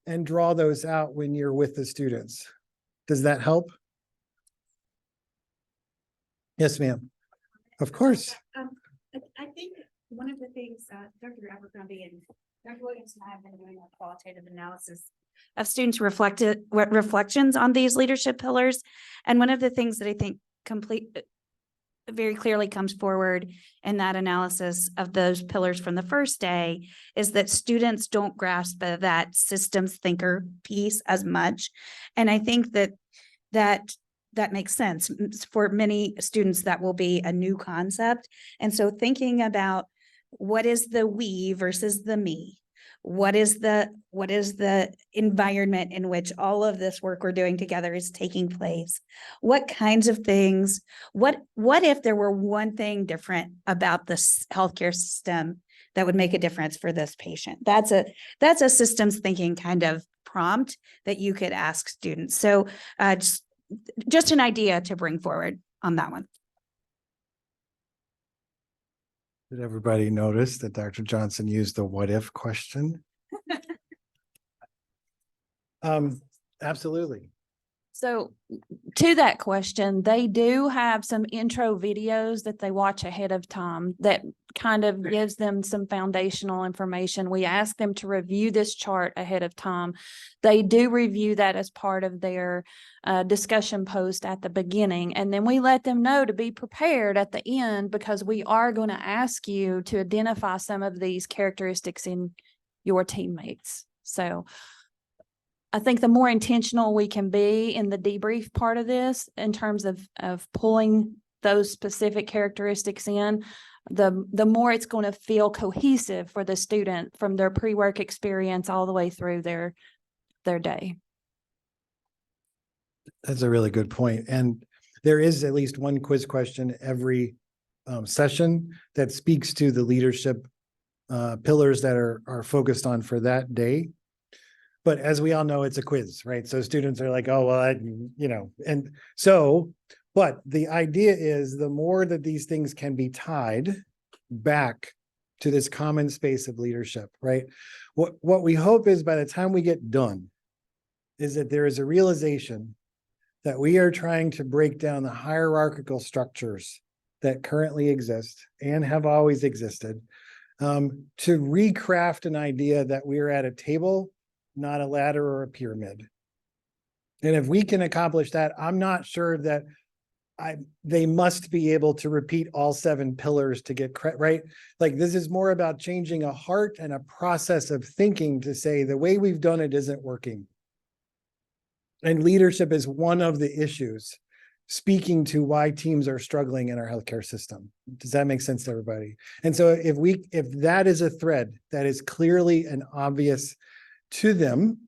and draw those out when you're with the students. Does that help? Yes, ma'am. Of course. I think one of the things, Dr. Abercrombie and Dr. Williams and I have been doing a qualitative analysis of students' reflections on these leadership pillars. And one of the things that I think very clearly comes forward in that analysis of those pillars from the first day is that students don't grasp that systems thinker piece as much. And I think that makes sense. For many students, that will be a new concept. And so thinking about what is the we versus the me? What is the environment in which all of this work we're doing together is taking place? What kinds of things, what if there were one thing different about this healthcare system that would make a difference for this patient? That's a systems thinking kind of prompt that you could ask students. So just an idea to bring forward on that one. Did everybody notice that Dr. Johnson used the what if question? Absolutely. So to that question, they do have some intro videos that they watch ahead of time that kind of gives them some foundational information. We ask them to review this chart ahead of time. They do review that as part of their discussion post at the beginning. And then we let them know to be prepared at the end, because we are going to ask you to identify some of these characteristics in your teammates. So I think the more intentional we can be in the debrief part of this, in terms of pulling those specific characteristics in, the more it's going to feel cohesive for the student from their pre-work experience all the way through their day. That's a really good point. And there is at least one quiz question every session that speaks to the leadership pillars that are focused on for that day. But as we all know, it's a quiz, right? So students are like, oh, well, and so, but the idea is the more that these things can be tied back to this common space of leadership, right? What we hope is by the time we get done is that there is a realization that we are trying to break down the hierarchical structures that currently exist and have always existed, to recraft an idea that we're at a table, not a ladder or a pyramid. And if we can accomplish that, I'm not sure that they must be able to repeat all 7 pillars to get credit, right? Like, this is more about changing a heart and a process of thinking to say the way we've done it isn't working. And leadership is one of the issues speaking to why teams are struggling in our healthcare system. Does that make sense to everybody? And so if that is a thread that is clearly and obvious to them,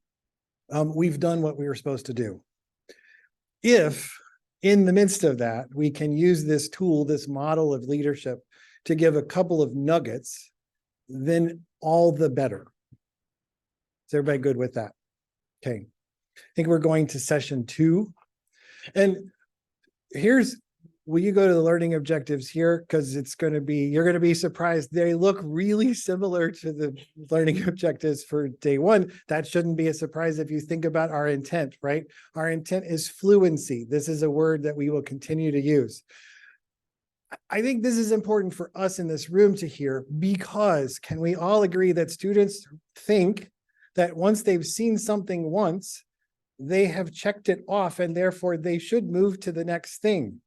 we've done what we were supposed to do. If in the midst of that, we can use this tool, this model of leadership, to give a couple of nuggets, then all the better. Is everybody good with that? Okay. I think we're going to session 2. And will you go to the learning objectives here? Because you're going to be surprised. They look really similar to the learning objectives for day 1. That shouldn't be a surprise if you think about our intent, right? Our intent is fluency. This is a word that we will continue to use. I think this is important for us in this room to hear, because can we all agree that students think that once they've seen something once, they have checked it off and therefore they should move to the next thing?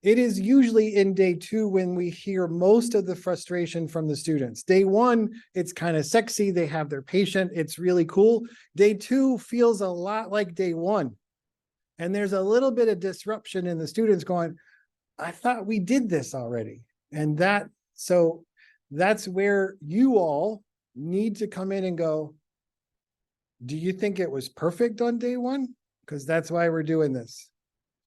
It is usually in day 2 when we hear most of the frustration from the students. Day 1, it's kind of sexy. They have their patient. It's really cool. Day 2 feels a lot like day 1. And there's a little bit of disruption in the students going, I thought we did this already. And so that's where you all need to come in and go, do you think it was perfect on day 1? Because that's why we're doing this.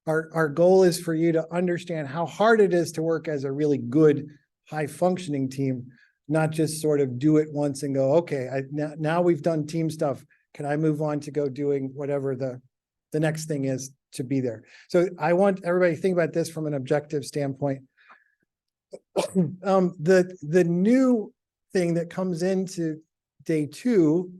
Our goal is for you to understand how hard it is to work as a really good, high-functioning team, not just sort of do it once and go, okay, now we've done team stuff. Can I move on to go doing whatever the next thing is to be there? So I want everybody to think about this from an objective standpoint. The new thing that comes into day 2,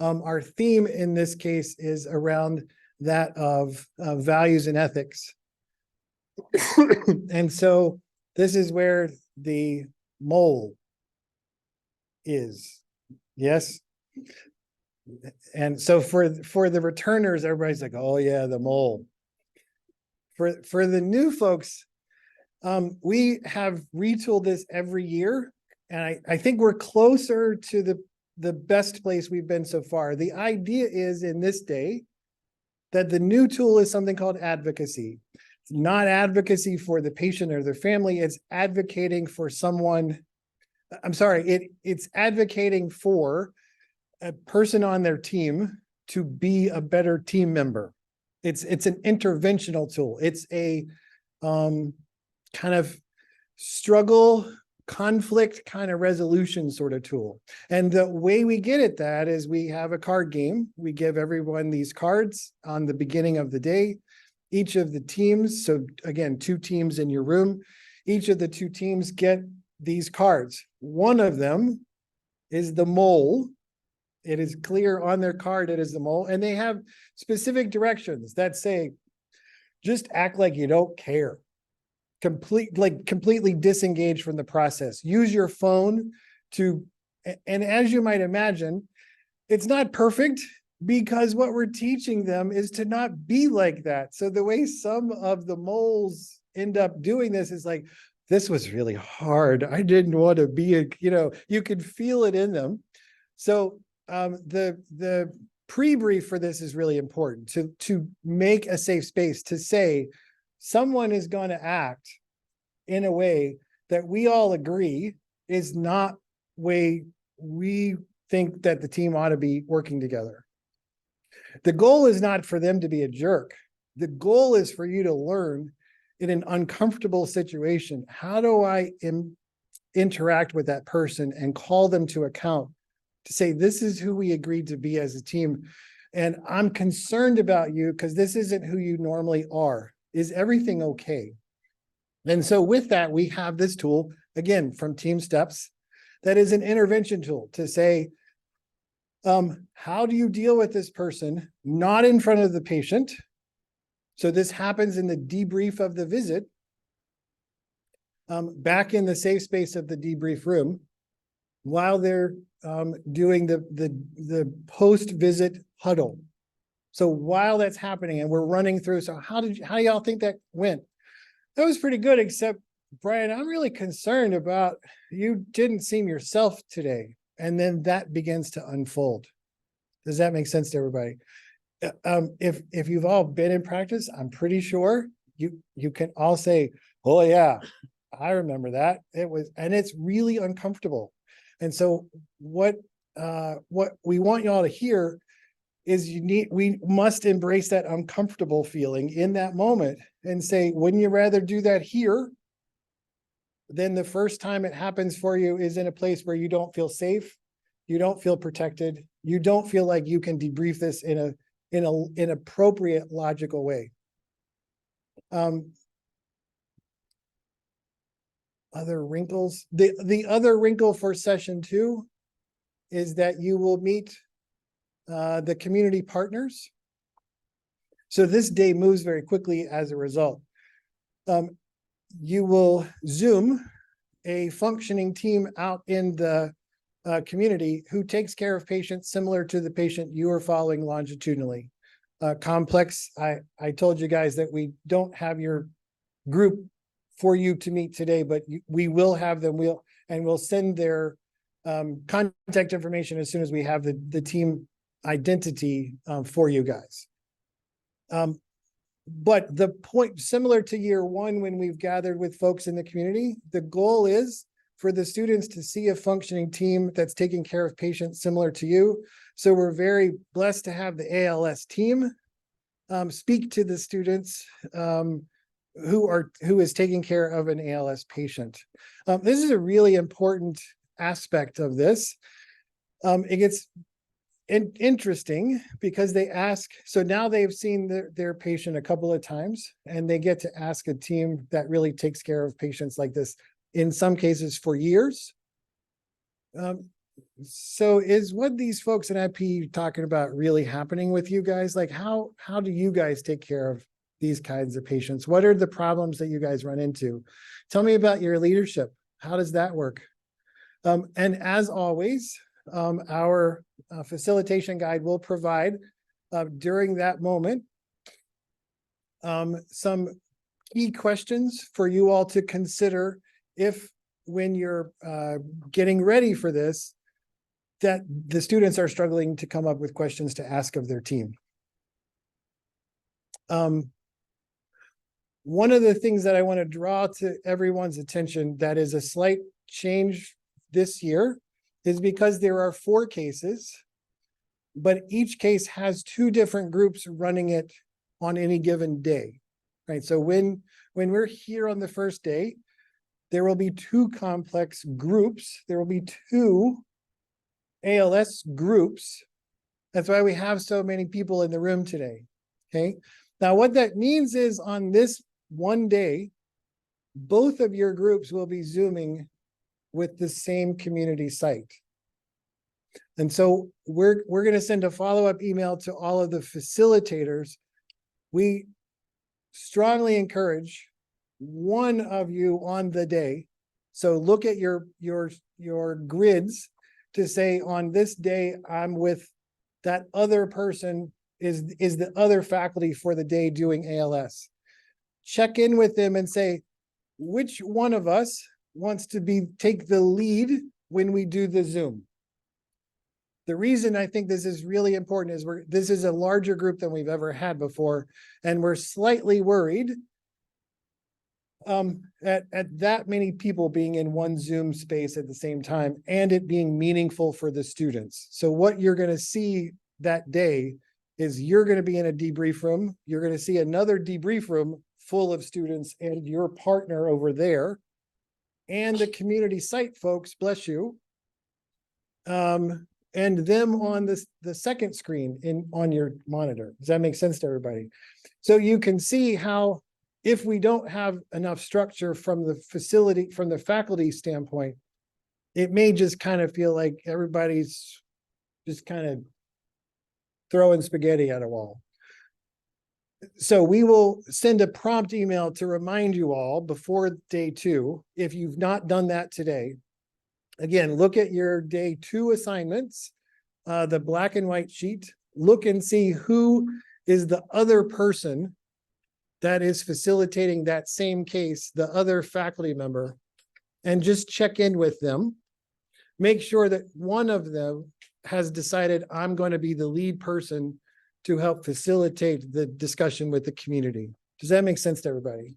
our theme in this case is around that of values and ethics. And so this is where the mole is. Yes. And so for the returners, everybody's like, oh yeah, the mole. For the new folks, we have retooled this every year. And I think we're closer to the best place we've been so far. The idea is in this day that the new tool is something called advocacy. It's not advocacy for the patient or their family. It's advocating for someone. I'm sorry, it's advocating for a person on their team to be a better team member. It's an interventional tool. It's a kind of struggle, conflict kind of resolution sort of tool. And the way we get at that is we have a card game. We give everyone these cards on the beginning of the day. Each of the teams, so again, 2 teams in your room, each of the 2 teams get these cards. One of them is the mole. It is clear on their card, it is the mole. And they have specific directions that say, just act like you don't care. Completely disengage from the process. Use your phone to, and as you might imagine, it's not perfect because what we're teaching them is to not be like that. So the way some of the moles end up doing this is like, this was really hard. I didn't want to be you could feel it in them. So the pre-brief for this is really important to make a safe space to say someone is going to act in a way that we all agree is not way we think that the team ought to be working together. The goal is not for them to be a jerk. The goal is for you to learn in an uncomfortable situation, how do I interact with that person and call them to account to say, this is who we agreed to be as a team. And I'm concerned about you because this isn't who you normally are. Is everything okay? And so with that, we have this tool, again, from Team Steps, that is an intervention tool to say, how do you deal with this person, not in front of the patient? So this happens in the debrief of the visit, back in the safe space of the debrief room, while they're doing the post-visit huddle. So while that's happening and we're running through, so how do y'all think that went? That was pretty good, except Brian, I'm really concerned about you didn't seem yourself today. And then that begins to unfold. Does that make sense to everybody? If you've all been in practice, I'm pretty sure you can all say, oh yeah, I remember that. And it's really uncomfortable. And so what we want y'all to hear is we must embrace that uncomfortable feeling in that moment and say, wouldn't you rather do that here than the first time it happens for you is in a place where you don't feel safe, you don't feel protected, you don't feel like you can debrief this in an appropriate, logical way. Other wrinkles. The other wrinkle for session 2 is that you will meet the community partners. So this day moves very quickly as a result. You will Zoom a functioning team out in the community who takes care of patients similar to the patient you are following longitudinally. Complex, I told you guys that we don't have your group for you to meet today, but we will have them. We'll send their contact information as soon as we have the team identity for you guys. But the point, similar to year 1, when we've gathered with folks in the community, the goal is for the students to see a functioning team that's taking care of patients similar to you. So we're very blessed to have the ALS team speak to the students who is taking care of an ALS patient. This is a really important aspect of this. interesting because they ask, so now they've seen their patient a couple of times and they get to ask a team that really takes care of patients like this, in some cases for years. So is what these folks in IPE talking about really happening with you guys? Like how do you guys take care of these kinds of patients? What are the problems that you guys run into? Tell me about your leadership. How does that work? And as always, our facilitation guide will provide during that moment some key questions for you all to consider if when you're getting ready for this, that the students are struggling to come up with questions to ask of their team. One of the things that I want to draw to everyone's attention that is a slight change this year is because there are 4 cases, but each case has 2 different groups running it on any given day, right? So when we're here on the first day, there will be 2 complex groups. There will be 2 ALS groups. That's why we have so many people in the room today, okay? Now, what that means is on this one day, both of your groups will be Zooming with the same community site. And so we're going to send a follow-up email to all of the facilitators. We strongly encourage one of you on the day. So look at your grids to say on this day, I'm with that other person is the other faculty for the day doing ALS. Check in with them and say, which one of us wants to take the lead when we do the Zoom? The reason I think this is really important is this is a larger group than we've ever had before, and we're slightly worried at that many people being in one Zoom space at the same time and it being meaningful for the students. So what you're going to see that day is you're going to be in a debrief room. You're going to see another debrief room full of students and your partner over there and the community site folks, bless you, and them on the second screen on your monitor. Does that make sense to everybody? So you can see how if we don't have enough structure from the faculty standpoint, it may just kind of feel like everybody's just kind of throwing spaghetti at a wall. So we will send a prompt email to remind you all before day 2, if you've not done that today. Again, look at your day 2 assignments, the black and white sheet. Look and see who is the other person that is facilitating that same case, the other faculty member, and just check in with them. Make sure that one of them has decided I'm going to be the lead person to help facilitate the discussion with the community. Does that make sense to everybody?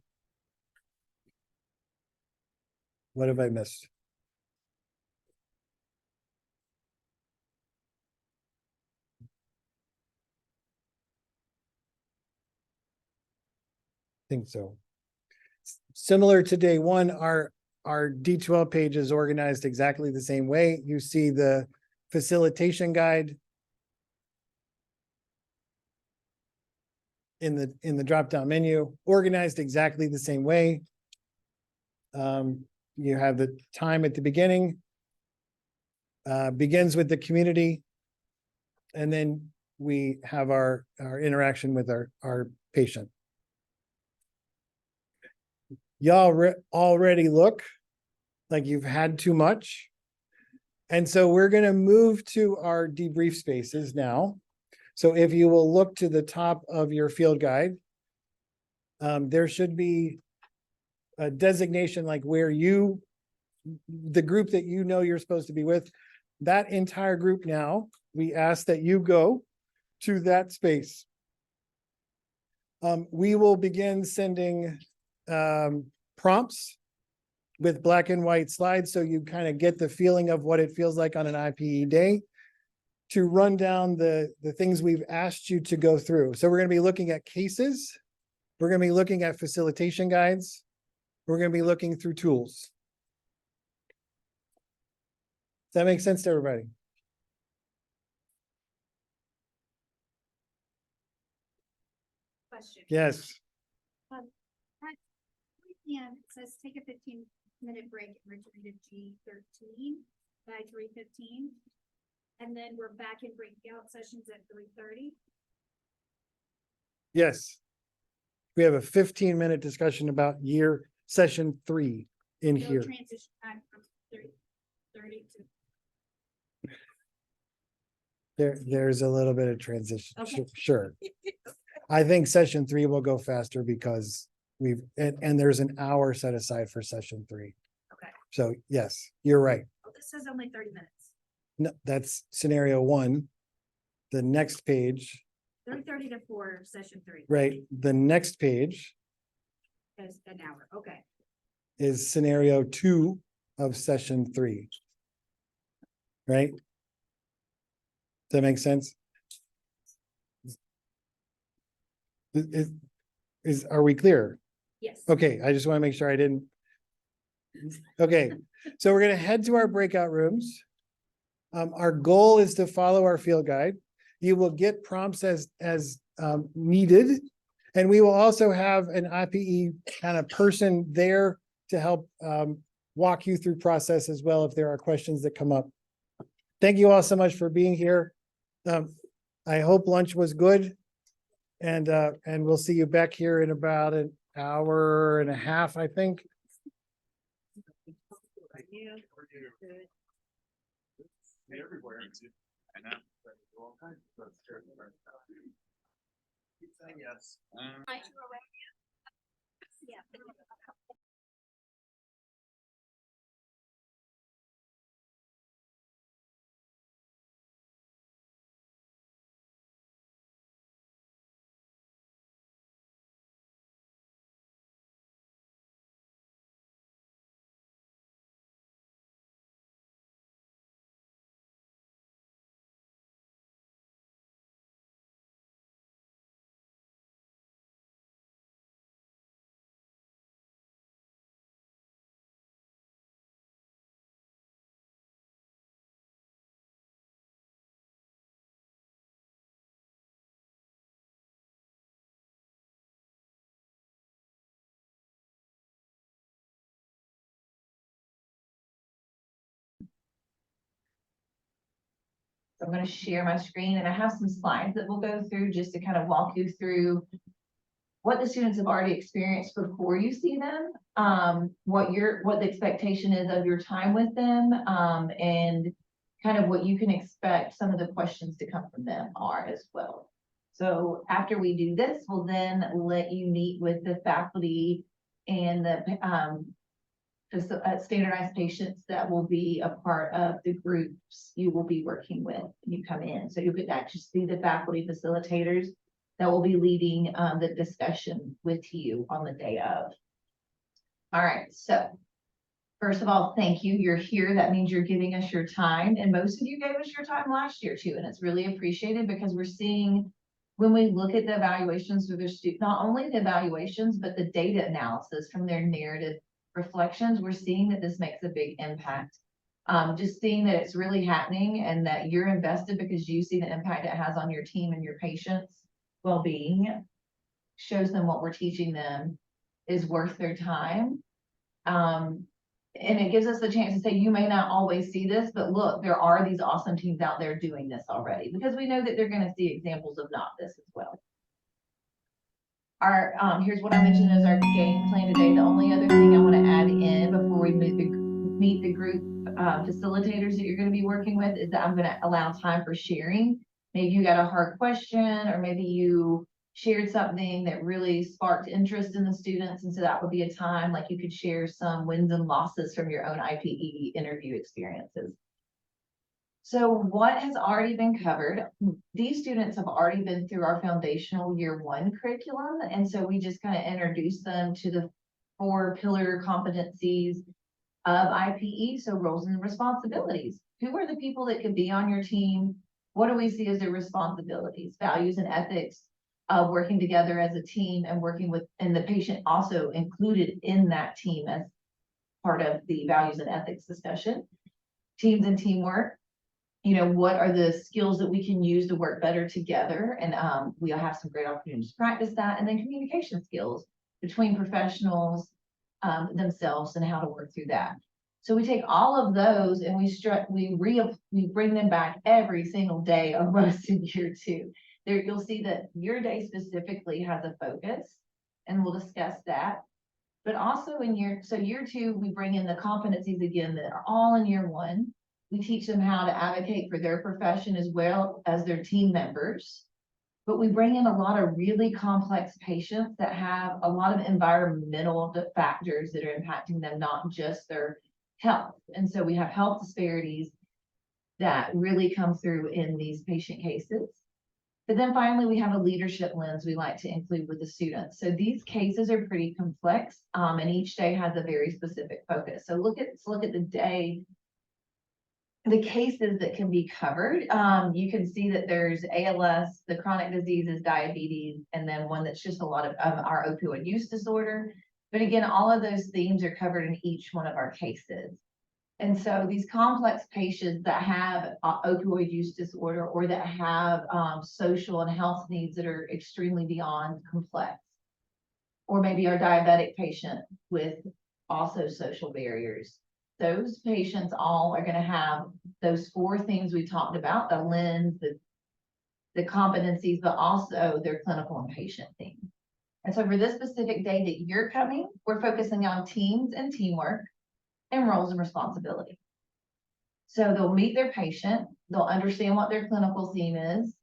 What have I missed? I think so. Similar to day 1, our D12 page is organized exactly the same way. You see the facilitation guide in the drop-down menu, organized exactly the same way. You have the time at the beginning, begins with the community, and then we have our interaction with our patient. Y'all already look like you've had too much. And so we're going to move to our debrief spaces now. So if you will look to the top of your field guide, there should be a designation like where the group that you know you're supposed to be with, that entire group now, we ask that you go to that space. We will begin sending prompts with black and white slides so you kind of get the feeling of what it feels like on an IPE day to run down the things we've asked you to go through. So we're going to be looking at cases. We're going to be looking at facilitation guides. We're going to be looking through tools. Does that make sense to everybody? question. Yes, At 3 p.m. it says take a 15-minute break and return to G13 by 3:15. And then we're back in breakout sessions at 3:30. yes. We have a 15-minute discussion about session 3 in No here. transition time from 3:30 to. There's a little bit of transition, Okay. sure. I think session 3 will go faster because and there's an hour set aside for session 3. Okay. So yes, you're right. Oh, this says only 30 minutes. No, that's scenario 1. The next page, 3:30 to 4, session 3. right? The next page Is an hour. Okay. is scenario 2 of session 3. Right? Does that make sense? Are we clear? Yes. Okay, I just want to make sure I didn't. Okay, so we're gonna head to our breakout rooms. Our goal is to follow our field guide. You will get prompts as needed. And we will also have an IPE kind of person there to help walk you through process as well if there are questions that come up. Thank you all so much for being here. I hope lunch was good. And we'll see you back here in about an hour and a half, I think. Everywhere. I know. Yes. Yeah. I'm going to share my screen and I have some slides that we'll go through just to kind of walk you through what the students have already experienced before you see them, what the expectation is of your time with them, and kind of what you can expect some of the questions to come from them are as well. So after we do this, we'll then let you meet with the faculty and the standardized patients that will be a part of the groups you will be working with when you come in. So you could actually see the faculty facilitators that will be leading the discussion with you on the day of. All right, so first of all, thank you. You're here. That means you're giving us your time. And most of you gave us your time last year too. And it's really appreciated because we're seeing when we look at the evaluations for the student, not only the evaluations, but the data analysis from their narrative reflections, we're seeing that this makes a big impact. Just seeing that it's really happening and that you're invested because you see the impact it has on your team and your patients' well-being shows them what we're teaching them is worth their time. And it gives us the chance to say, you may not always see this, but look, there are these awesome teams out there doing this already, because we know that they're going to see examples of not this as well. Here's what I mentioned as our game plan today. The only other thing I want to add in before we meet the group facilitators that you're going to be working with is that I'm going to allow time for sharing. Maybe you got a hard question, or maybe you shared something that really sparked interest in the students. And so that would be a time like you could share some wins and losses from your own IPE interview experiences. So what has already been covered, these students have already been through our foundational year 1 curriculum. And so we just kind of introduced them to the 4 pillar competencies of IPE. So roles and responsibilities. Who are the people that could be on your team? What do we see as their responsibilities? Values and ethics, working together as a team and working with, and the patient also included in that team as part of the values and ethics discussion. Teams and teamwork. you know, what are the skills that we can use to work better together? And we'll have some great opportunities to practice that. And then communication skills between professionals themselves and how to work through that. So we take all of those and we bring them back every single day of most in year 2. There, you'll see that your day specifically has a focus, and we'll discuss that. But also in year 2, we bring in the competencies again that are all in year 1. We teach them how to advocate for their profession as well as their team members. But we bring in a lot of really complex patients that have a lot of environmental factors that are impacting them, not just their health. And so we have health disparities that really come through in these patient cases. But then finally, we have a leadership lens we like to include with the students. So these cases are pretty complex, and each day has a very specific focus. So let's look at the day, the cases that can be covered. You can see that there's ALS, the chronic diseases, diabetes, and then one that's just a lot of our opioid use disorder. But again, all of those themes are covered in each one of our cases. And so these complex patients that have opioid use disorder or that have social and health needs that are extremely beyond complex, or maybe our diabetic patient with also social barriers, those patients all are going to have those 4 things we talked about: the lens, the competencies, but also their clinical and patient theme. And so for this specific day that you're coming, we're focusing on teams and teamwork and roles and responsibility. So they'll meet their patient, they'll understand what their clinical theme is,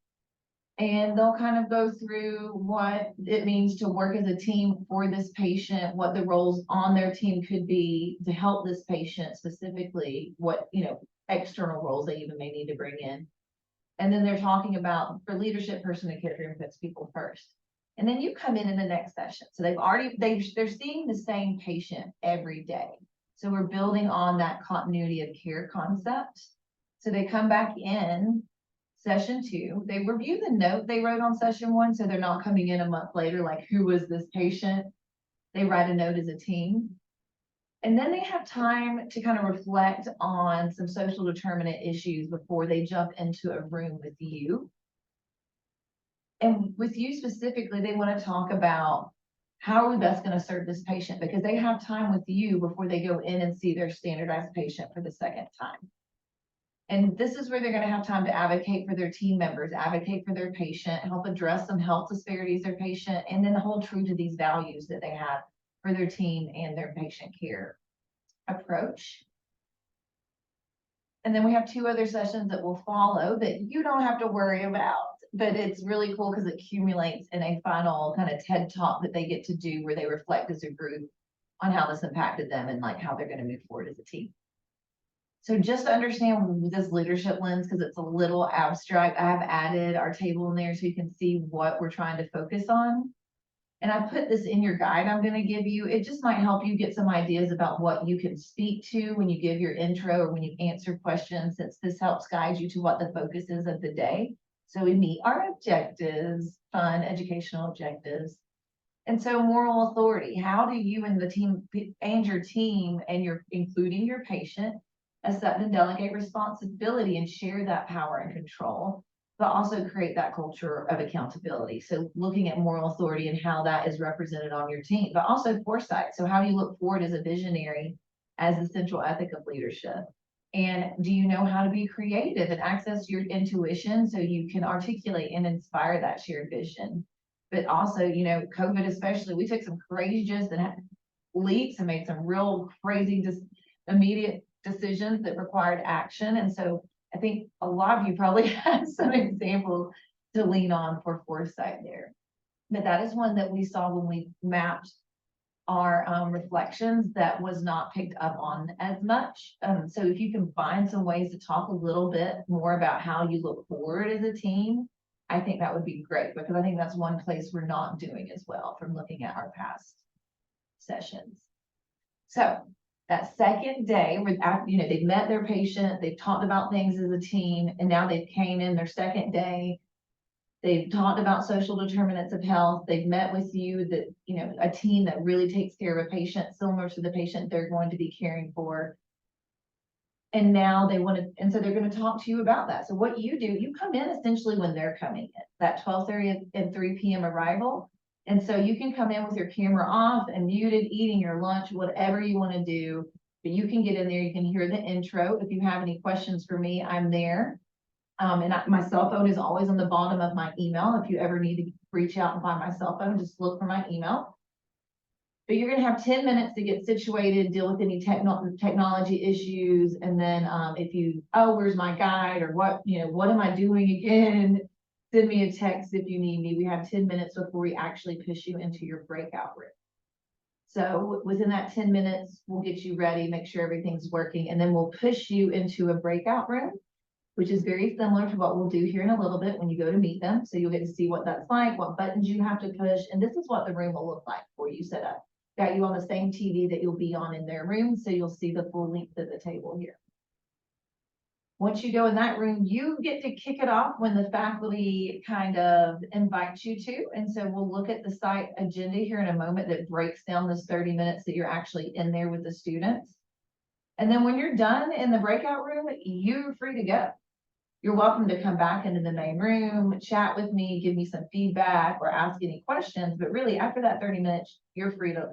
and they'll kind of go through what it means to work as a team for this patient, what the roles on their team could be to help this patient specifically, what, you know, external roles they even may need to bring in. And then they're talking about, for leadership, person in care room puts people first. And then you come in the next session. So they're seeing the same patient every day. So we're building on that continuity of care concept. So they come back in session 2, they review the note they wrote on session 1. So they're not coming in a month later, like, who was this patient? They write a note as a team. And then they have time to kind of reflect on some social determinant issues before they jump into a room with you. And with you specifically, they want to talk about how are we best going to serve this patient, because they have time with you before they go in and see their standardized patient for the second time. And this is where they're going to have time to advocate for their team members, advocate for their patient, help address some health disparities their patient, and then hold true to these values that they have for their team and their patient care approach. And then we have 2 other sessions that will follow that you don't have to worry about, but it's really cool because it accumulates in a final kind of TED talk that they get to do where they reflect as a group on how this impacted them and like how they're going to move forward as a team. So just to understand this leadership lens, because it's a little abstract, I have added our table in there so you can see what we're trying to focus on. And I put this in your guide I'm going to give you. It just might help you get some ideas about what you can speak to when you give your intro or when you answer questions, since this helps guide you to what the focus is of the day. So we meet our objectives, fun educational objectives. And so moral authority, how do you and the team and your team and your, including your patient, accept and delegate responsibility and share that power and control, but also create that culture of accountability. So looking at moral authority and how that is represented on your team, but also foresight. So how do you look forward as a visionary, as the central ethic of leadership? And do you know how to be creative and access your intuition so you can articulate and inspire that shared vision? But also, you know, COVID especially, we took some courageous and leaps and made some real crazy, just immediate decisions that required action. And so I think a lot of you probably have some examples to lean on for foresight there. But that is one that we saw when we mapped our reflections that was not picked up on as much. So if you can find some ways to talk a little bit more about how you look forward as a team, I think that would be great, because I think that's one place we're not doing as well from looking at our past sessions. So that second day, you know, they've met their patient, they've talked about things as a team, and now they've came in their second day. They've talked about social determinants of health. They've met with you, that, you know, a team that really takes care of a patient similar to the patient they're going to be caring for. And now they want to, and so they're going to talk to you about that. So what you do, you come in essentially when they're coming in, that 12:30 and 3 p.m. arrival. And so you can come in with your camera off and muted, eating your lunch, whatever you want to do. But you can get in there, you can hear the intro. If you have any questions for me, I'm there. My cell phone is always on the bottom of my email. If you ever need to reach out and find my cell phone, just look for my email. But you're gonna have 10 minutes to get situated, deal with any technology issues, and then if you, oh, where's my guide, or what am I doing again? Send me a text if you need me. We have 10 minutes before we actually push you into your breakout room. So within that 10 minutes, we'll get you ready, make sure everything's working, and then we'll push you into a breakout room, which is very similar to what we'll do here in a little bit when you go to meet them. So you'll get to see what that's like, what buttons you have to push, and this is what the room will look like for you set up. Got you on the same TV that you'll be on in their room, so you'll see the full length of the table here. Once you go in that room, you get to kick it off when the faculty kind of invites you to. And so we'll look at the site agenda here in a moment that breaks down this 30 minutes that you're actually in there with the students. And then when you're done in the breakout room, you're free to go. You're welcome to come back into the main room, chat with me, give me some feedback, or ask any questions. But really, after that 30 minutes, you're free to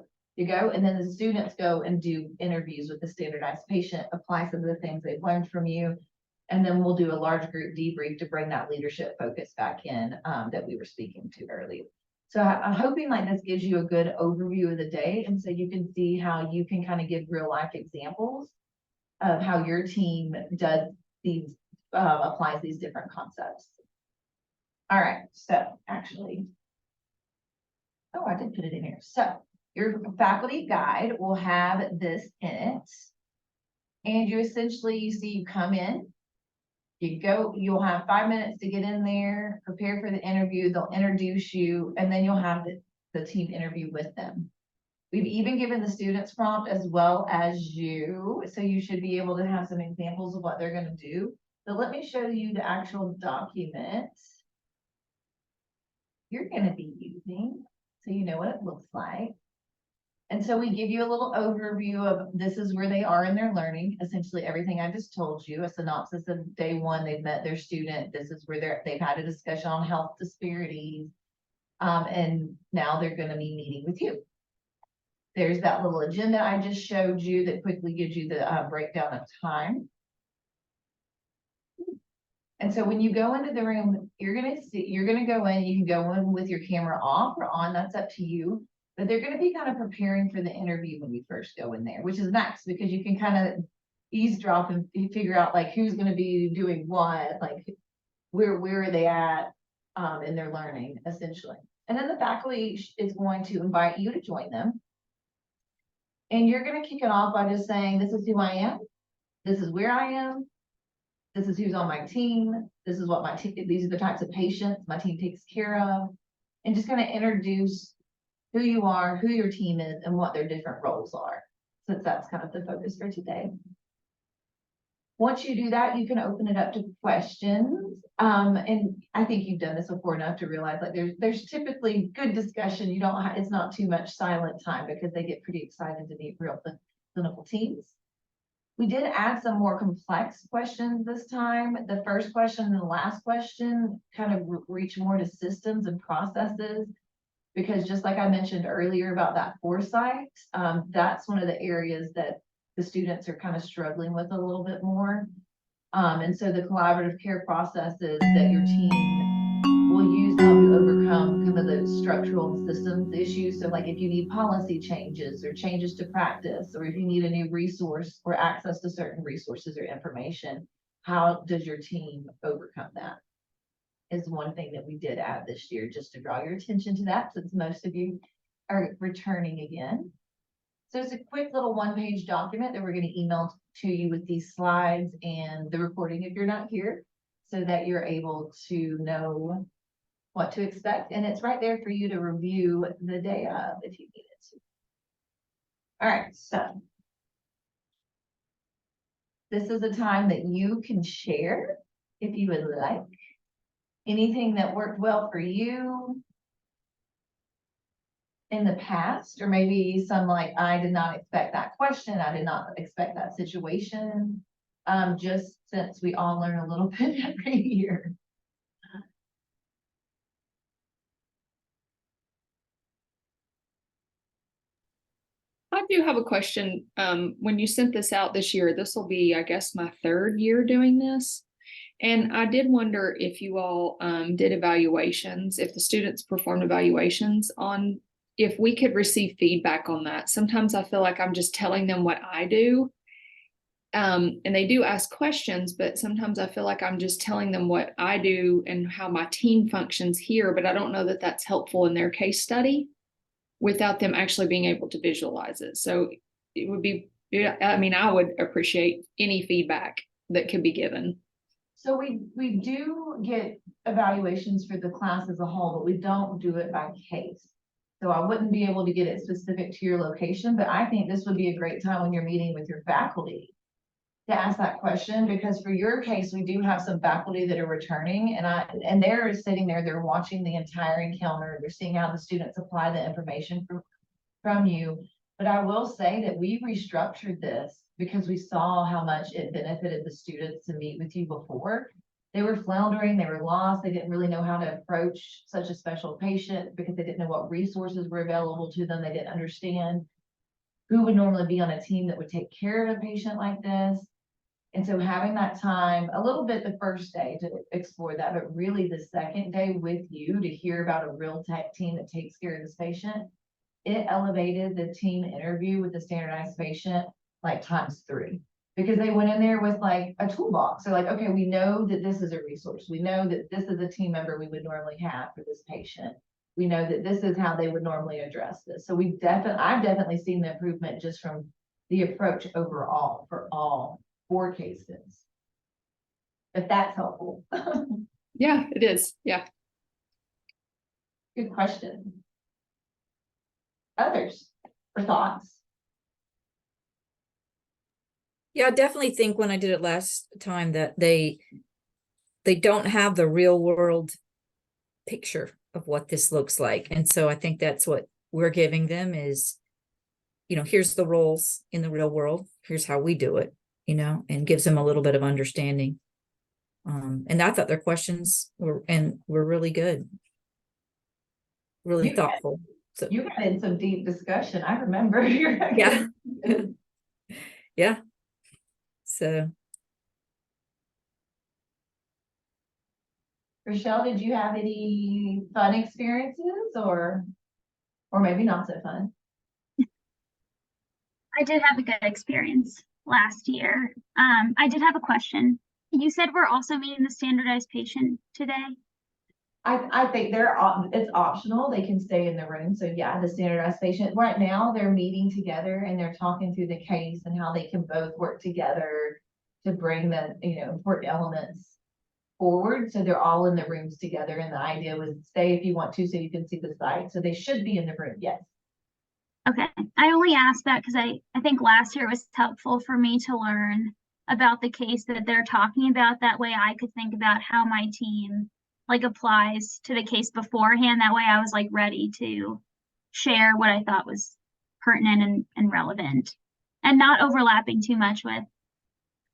go. And then the students go and do interviews with the standardized patient, apply some of the things they've learned from you. And then we'll do a large group debrief to bring that leadership focus back in that we were speaking to earlier. So I'm hoping like this gives you a good overview of the day. And so you can see how you can kind of give real life examples of how your team does these, applies these different concepts. All right, so actually, oh, I did put it in here. So your faculty guide will have this in it. And you essentially, you come in, you'll have 5 minutes to get in there, prepare for the interview, they'll introduce you, and then you'll have the team interview with them. We've even given the students prompt as well as you, so you should be able to have some examples of what they're going to do. So let me show you the actual document you're going to be using, so you know what it looks like. And so we give you a little overview of this is where they are in their learning, essentially everything I just told you, a synopsis of day one, they've met their student, this is where they've had a discussion on health disparities, and now they're going to be meeting with you. There's that little agenda I just showed you that quickly gives you the breakdown of time. And so when you go into the room, you're going to go in, you can go in with your camera off or on, that's up to you. But they're going to be kind of preparing for the interview when you first go in there, which is nice because you can kind of eavesdrop and figure out like who's going to be doing what, like where are they at in their learning, essentially. And then the faculty is going to invite you to join them. And you're going to kick it off by just saying, this is who I am. This is where I am. This is who's on my team. This is what these are the types of patients my team takes care of. And just kind of introduce who you are, who your team is, and what their different roles are, since that's kind of the focus for today. Once you do that, you can open it up to questions. And I think you've done this before enough to realize like there's typically good discussion. It's not too much silent time because they get pretty excited to meet real clinical teams. We did add some more complex questions this time. The first question and the last question kind of reach more to systems and processes. Because just like I mentioned earlier about that foresight, that's one of the areas that the students are kind of struggling with a little bit more. And so the collaborative care processes that your team will use to help you overcome kind of the structural and systems issues. So like if you need policy changes or changes to practice, or if you need a new resource or access to certain resources or information, how does your team overcome that? Is one thing that we did add this year, just to draw your attention to that, since most of you are returning again. So it's a quick little one-page document that we're going to email to you with these slides and the recording if you're not here, so that you're able to know what to expect. And it's right there for you to review the day of if you need it to. All right, so this is a time that you can share if you would like. Anything that worked well for you in the past, or maybe some like, I did not expect that question. I did not expect that situation. just since we all learn a little bit every year. I do have a question. When you sent this out this year, this will be, I guess, my third year doing this. And I did wonder if you all did evaluations, if the students performed evaluations on, if we could receive feedback on that. Sometimes I feel like I'm just telling them what I do. And they do ask questions, but sometimes I feel like I'm just telling them what I do and how my team functions here, but I don't know that that's helpful in their case study without them actually being able to visualize it. So it would be, I mean, I would appreciate any feedback that could be given. So we do get evaluations for the class as a whole, but we don't do it by case. So I wouldn't be able to get it specific to your location, but I think this would be a great time when you're meeting with your faculty to ask that question, because for your case, we do have some faculty that are returning, and they're sitting there, they're watching the entire encounter, they're seeing how the students apply the information from you. But I will say that we restructured this because we saw how much it benefited the students to meet with you before. They were floundering, they were lost, they didn't really know how to approach such a special patient because they didn't know what resources were available to them. They didn't understand who would normally be on a team that would take care of a patient like this. And so having that time, a little bit the first day to explore that, but really the second day with you to hear about a real tech team that takes care of this patient, it elevated the team interview with the standardized patient like ×3, because they went in there with like a toolbox. So like, okay, we know that this is a resource. We know that this is a team member we would normally have for this patient. We know that this is how they would normally address this. So I've definitely seen the improvement just from the approach overall for all 4 cases. If that's helpful. Yeah, it is. Yeah. Good question. Others or thoughts? Yeah, I definitely think when I did it last time that they don't have the real world picture of what this looks like. And so I think that's what we're giving them is, you know, here's the roles in the real world. Here's how we do it, you know, and gives them a little bit of understanding. And I thought their questions were really good, really thoughtful. So You got in some deep discussion. I remember. yeah. Yeah. So Rochelle, did you have any fun experiences or maybe not so fun? I did have a good experience last year. I did have a question. You said we're also meeting the standardized patient today. I think it's optional. They can stay in the room. So yeah, the standardized patient right now they're meeting together and they're talking through the case and how they can both work together to bring the, you know, important elements forward. So they're all in the rooms together. And the idea was stay if you want to, so you can see the site. So they should be in the room. Yes. Okay. I only asked that because I think last year was helpful for me to learn about the case that they're talking about. That way I could think about how my team like applies to the case beforehand. That way I was like ready to share what I thought was pertinent and relevant and not overlapping too much with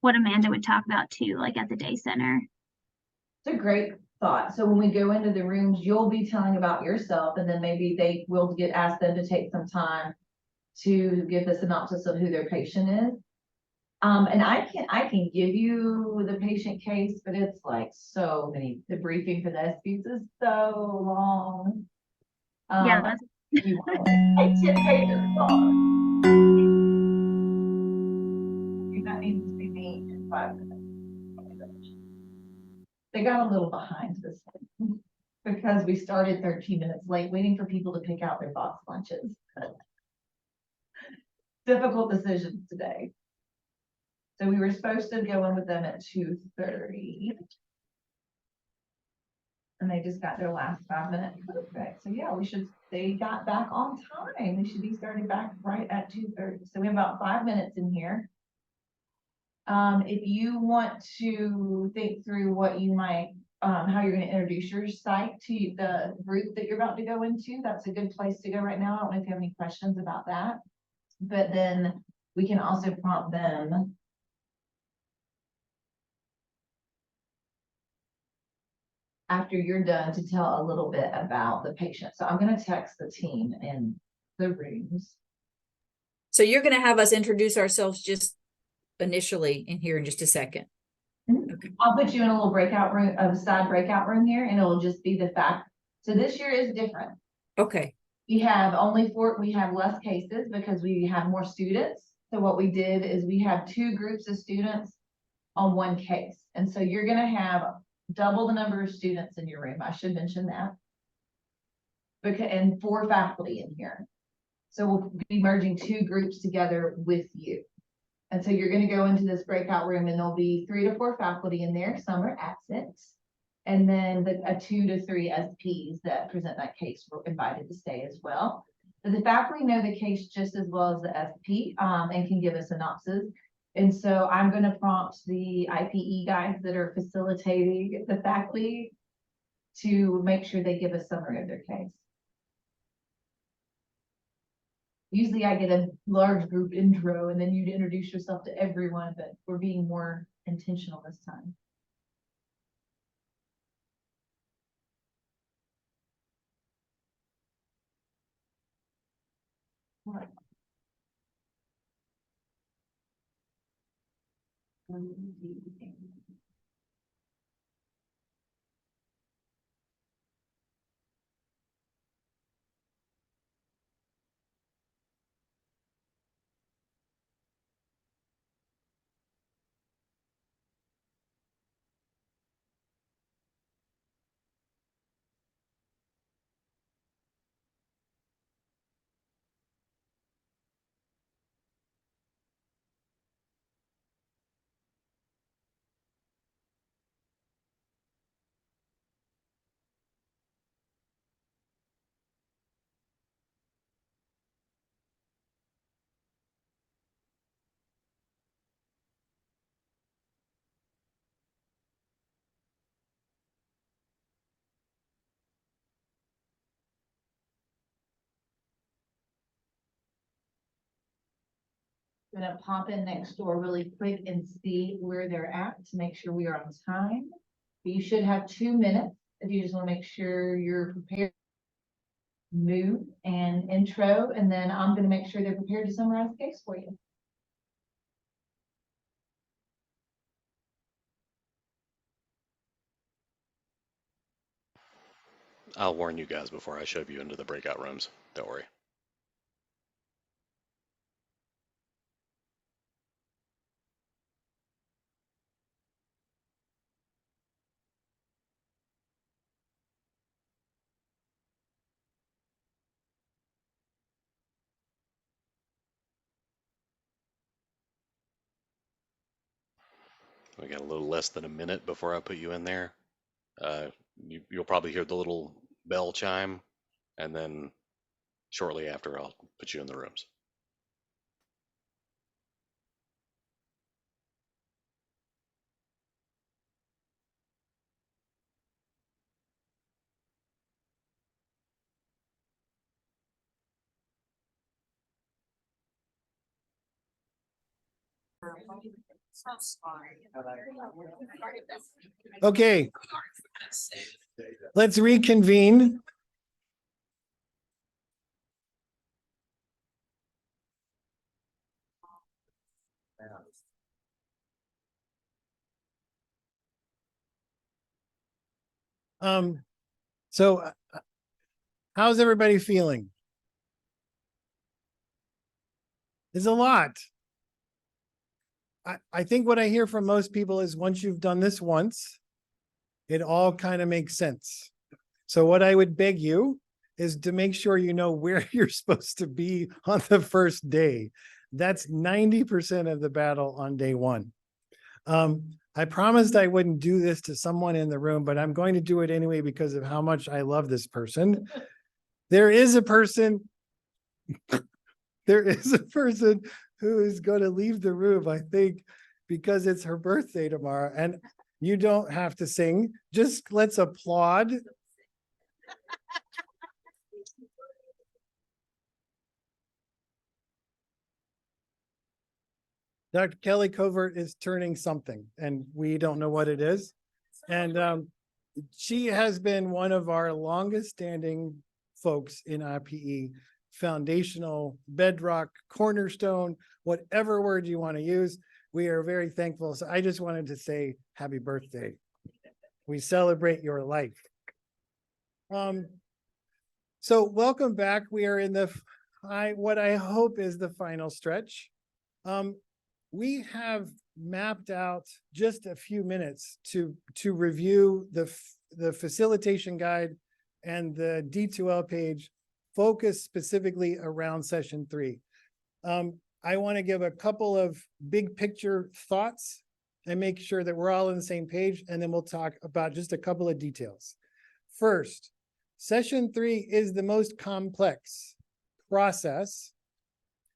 what Amanda would talk about too, like at the day center. It's a great thought. So when we go into the rooms, you'll be telling about yourself, and then maybe they will ask them to take some time to give the synopsis of who their patient is. And I can give you the patient case, but it's like so many. The briefing for the SPs is so long. Yeah, that's you want like 10 pages long. That needs to be me in 5 minutes. They got a little behind this because we started 13 minutes late, waiting for people to pick out their box lunches. Difficult decisions today. So we were supposed to go in with them at 2:30. And they just got their last 5 minutes. Perfect. So yeah, they got back on time. They should be starting back right at 2:30. So we have about 5 minutes in here. If you want to think through what you might, how you're going to introduce your site to the group that you're about to go into, that's a good place to go right now. I don't know if you have any questions about that, but then we can also prompt them after you're done to tell a little bit about the patient. So I'm gonna text the team in the rooms. So you're gonna have us introduce ourselves just initially in here in just a second. Okay. I'll put you in a little breakout room, a side breakout room here, and it'll just be the fact. So this year is different. Okay. We have less cases because we have more students. So what we did is we have 2 groups of students on 1 case. And so you're gonna have double the number of students in your room. I should mention that. And 4 faculty in here. So we'll be merging 2 groups together with you. And so you're gonna go into this breakout room and there'll be 3 to 4 faculty in there, some are absent. And then a 2 to 3 SPs that present that case were invited to stay as well. But the faculty know the case just as well as the SP and can give a synopsis. And so I'm gonna prompt the IPE guys that are facilitating the faculty to make sure they give a summary of their case. Usually I get a large group intro and then you'd introduce yourself to everyone, but we're being more intentional this time. All right. Gonna pop in next door really quick and see where they're at to make sure we are on time. But you should have 2 minutes if you just want to make sure you're prepared. Move and intro, and then I'm gonna make sure they're prepared to summarize the case for you. I'll warn you guys before I shove you into the breakout rooms. Don't worry. We got a little less than a minute before I put you in there. You'll probably hear the little bell chime, and then shortly after, I'll put you in the rooms. Okay. Let's reconvene. So how's everybody feeling? There's a lot. I think what I hear from most people is once you've done this once, it all kind of makes sense. So what I would beg you is to make sure you know where you're supposed to be on the first day. That's 90% of the battle on day 1. I promised I wouldn't do this to someone in the room, but I'm going to do it anyway because of how much I love this person. There is a person, who is going to leave the room, I think, because it's her birthday tomorrow. And you don't have to sing, just let's applaud. Dr. Kelly Covert is turning something and we don't know what it is. And she has been one of our longest standing folks in IPE, foundational, bedrock, cornerstone, whatever word you want to use. We are very thankful. So I just wanted to say happy birthday. We celebrate your life. So welcome back. We are in what I hope is the final stretch. We have mapped out just a few minutes to review the facilitation guide and the D2L page focused specifically around session 3. I want to give a couple of big picture thoughts and make sure that we're all on the same page, and then we'll talk about just a couple of details. First, session 3 is the most complex process.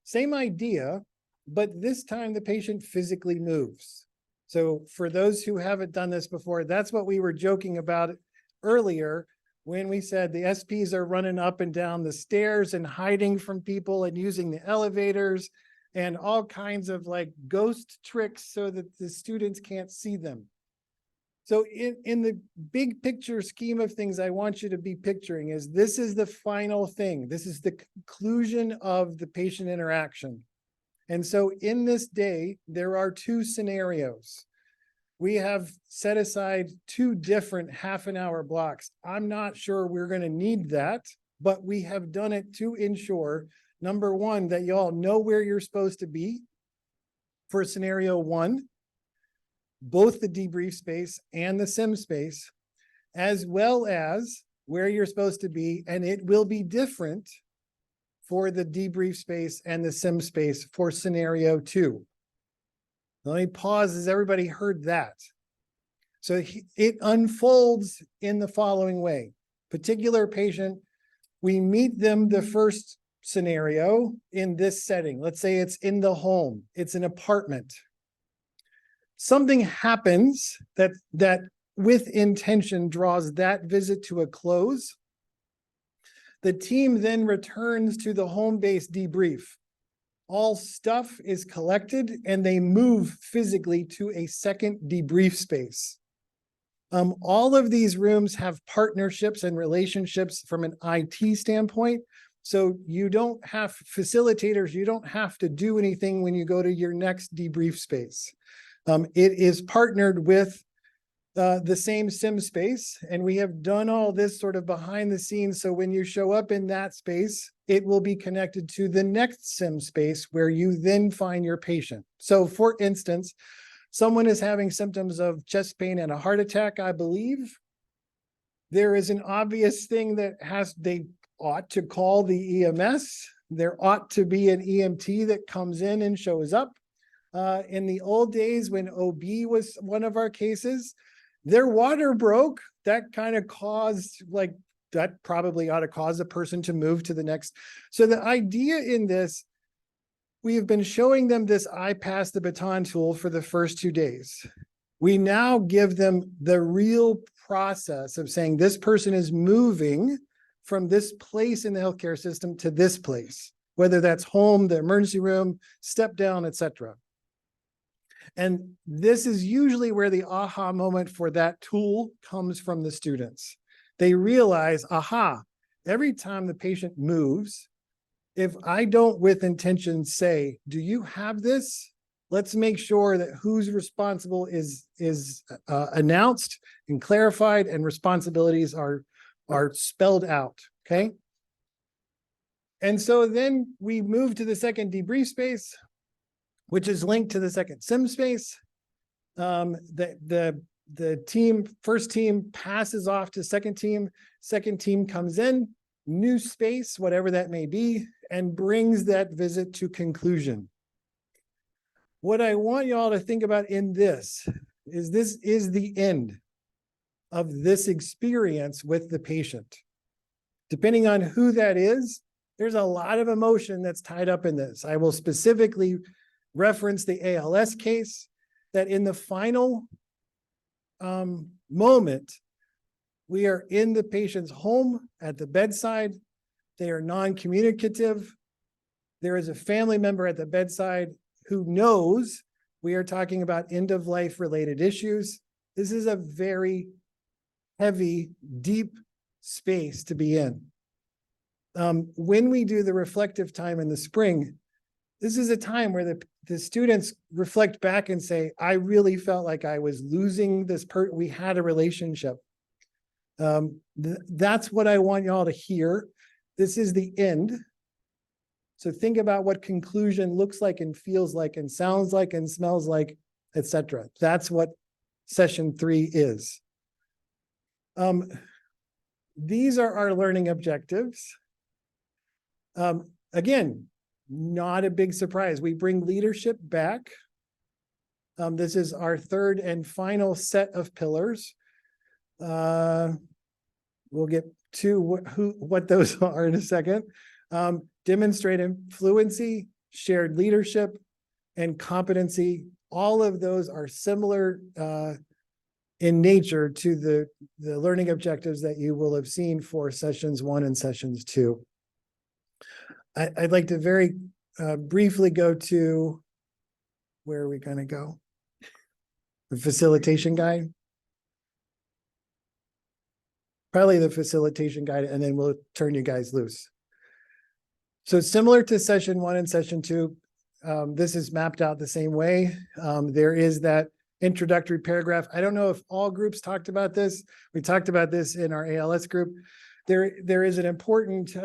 Same idea, but this time the patient physically moves. So for those who haven't done this before, that's what we were joking about earlier when we said the SPs are running up and down the stairs and hiding from people and using the elevators and all kinds of like ghost tricks so that the students can't see them. So in the big picture scheme of things, I want you to be picturing is this is the final thing. This is the conclusion of the patient interaction. And so in this day, there are 2 scenarios. We have set aside 2 different half-an-hour blocks. I'm not sure we're going to need that, but we have done it to ensure, number 1, that y'all know where you're supposed to be for scenario 1, both the debrief space and the sim space, as well as where you're supposed to be, and it will be different for the debrief space and the sim space for scenario 2. Let me pause. Has everybody heard that? So it unfolds in the following way. Particular patient, we meet them the first scenario in this setting. Let's say it's in the home. It's an apartment. Something happens that with intention draws that visit to a close. The team then returns to the home-based debrief. All stuff is collected and they move physically to a second debrief space. All of these rooms have partnerships and relationships from an IT standpoint. So you don't have facilitators, you don't have to do anything when you go to your next debrief space. It is partnered with the same sim space, and we have done all this sort of behind the scenes. So when you show up in that space, it will be connected to the next sim space where you then find your patient. So for instance, someone is having symptoms of chest pain and a heart attack, I believe. There is an obvious thing that they ought to call the EMS. There ought to be an EMT that comes in and shows up. In the old days when OB was one of our cases, their water broke. That kind of caused, like, that probably ought to cause a person to move to the next. So the idea in this, we have been showing them this I pass the baton tool for the first 2 days. We now give them the real process of saying this person is moving from this place in the healthcare system to this place, whether that's home, the emergency room, step down, etc. And this is usually where the aha moment for that tool comes from the students. They realize, aha, every time the patient moves, if I don't with intention say, do you have this? Let's make sure that who's responsible is announced and clarified and responsibilities are spelled out, okay? And so then we move to the second debrief space, which is linked to the second sim space. The first team passes off to second team comes in, new space, whatever that may be, and brings that visit to conclusion. What I want y'all to think about in this is the end of this experience with the patient. Depending on who that is, there's a lot of emotion that's tied up in this. I will specifically reference the ALS case, that in the final moment, we are in the patient's home at the bedside. They are non-communicative. There is a family member at the bedside who knows we are talking about end-of-life related issues. This is a very heavy, deep space to be in. When we do the reflective time in the spring, this is a time where the students reflect back and say, I really felt like I was losing this we had a relationship. That's what I want y'all to hear. This is the end. So think about what conclusion looks like and feels like and sounds like and smells like, etc. That's what session 3 is. These are our learning objectives. Again, not a big surprise. We bring leadership back. This is our third and final set of pillars. We'll get to what those are in a second. Demonstrate fluency, shared leadership, and competency. All of those are similar in nature to the learning objectives that you will have seen for sessions 1 and sessions 2. I'd like to very briefly go to, where are we going to go? The facilitation guide. Probably the facilitation guide, and then we'll turn you guys loose. So similar to session 1 and session 2, this is mapped out the same way. There is that introductory paragraph. I don't know if all groups talked about this. We talked about this in our ALS group. There is an important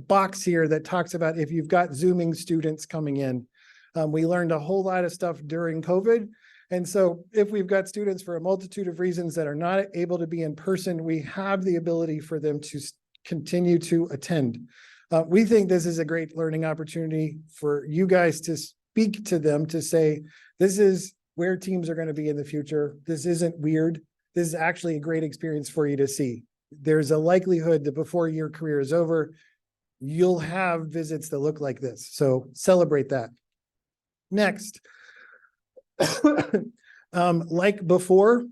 box here that talks about if you've got Zooming students coming in. We learned a whole lot of stuff during COVID. And so if we've got students for a multitude of reasons that are not able to be in person, we have the ability for them to continue to attend. We think this is a great learning opportunity for you guys to speak to them, to say, this is where teams are going to be in the future. This isn't weird. This is actually a great experience for you to see. There's a likelihood that before your career is over, you'll have visits that look like this. So celebrate that. Next, like before,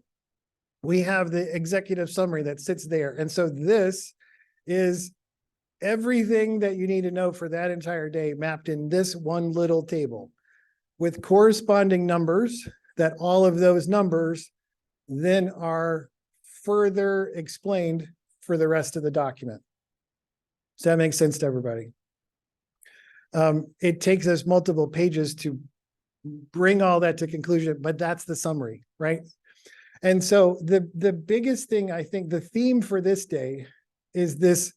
we have the executive summary that sits there. And so this is everything that you need to know for that entire day mapped in this one little table with corresponding numbers, that all of those numbers then are further explained for the rest of the document. Does that make sense to everybody? It takes us multiple pages to bring all that to conclusion, but that's the summary, right? And so the biggest thing, I think, the theme for this day is this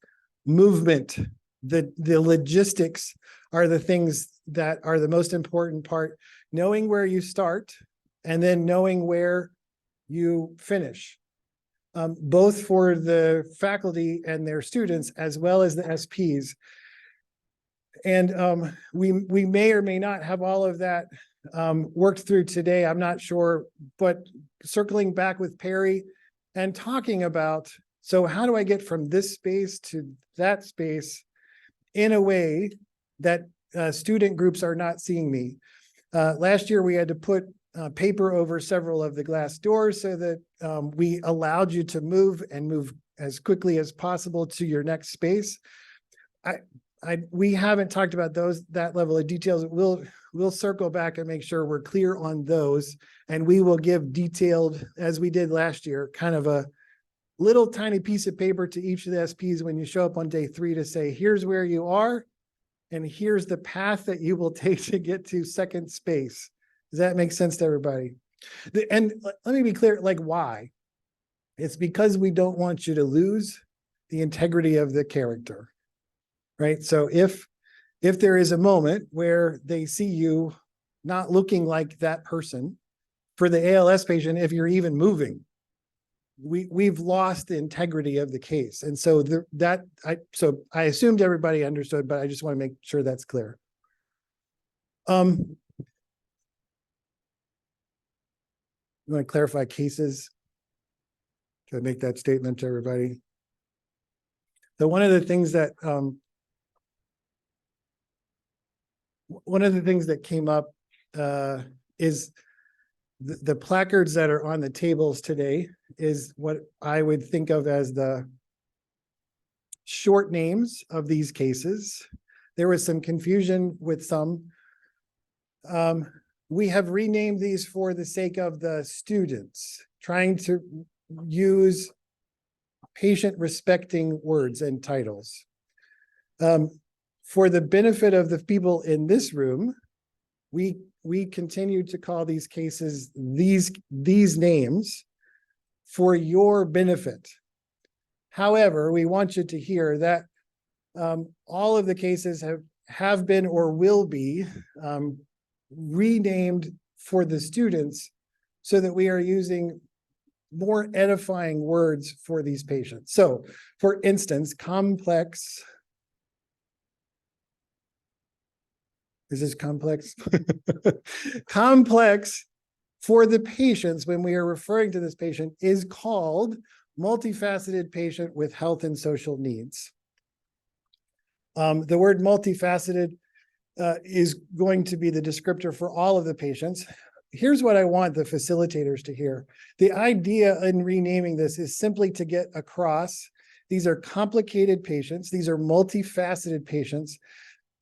movement. The logistics are the things that are the most important part. Knowing where you start and then knowing where you finish, both for the faculty and their students, as well as the SPs. And we may or may not have all of that worked through today. I'm not sure, but circling back with Perry and talking about, so how do I get from this space to that space in a way that student groups are not seeing me? Last year, we had to put paper over several of the glass doors so that we allowed you to move and move as quickly as possible to your next space. We haven't talked about that level of details. We'll circle back and make sure we're clear on those, and we will give detailed, as we did last year, kind of a little tiny piece of paper to each of the SPs when you show up on day 3 to say, here's where you are, and here's the path that you will take to get to second space. Does that make sense to everybody? And let me be clear, like, why? It's because we don't want you to lose the integrity of the character, right? So if there is a moment where they see you not looking like that person, for the ALS patient, if you're even moving, we've lost the integrity of the case. And so so I assumed everybody understood, but I just want to make sure that's clear. You want to clarify cases? Can I make that statement to everybody? So one of the things that came up is the placards that are on the tables today is what I would think of as the short names of these cases. There was some confusion with some. We have renamed these for the sake of the students, trying to use patient respecting words and titles. For the benefit of the people in this room, we continue to call these cases these names for your benefit. However, we want you to hear that all of the cases have been or will be renamed for the students so that we are using more edifying words for these patients. So, for instance, complex. Is this complex? Complex for the patients, when we are referring to this patient, is called multifaceted patient with health and social needs. The word multifaceted is going to be the descriptor for all of the patients. Here's what I want the facilitators to hear. The idea in renaming this is simply to get across, these are complicated patients, these are multifaceted patients,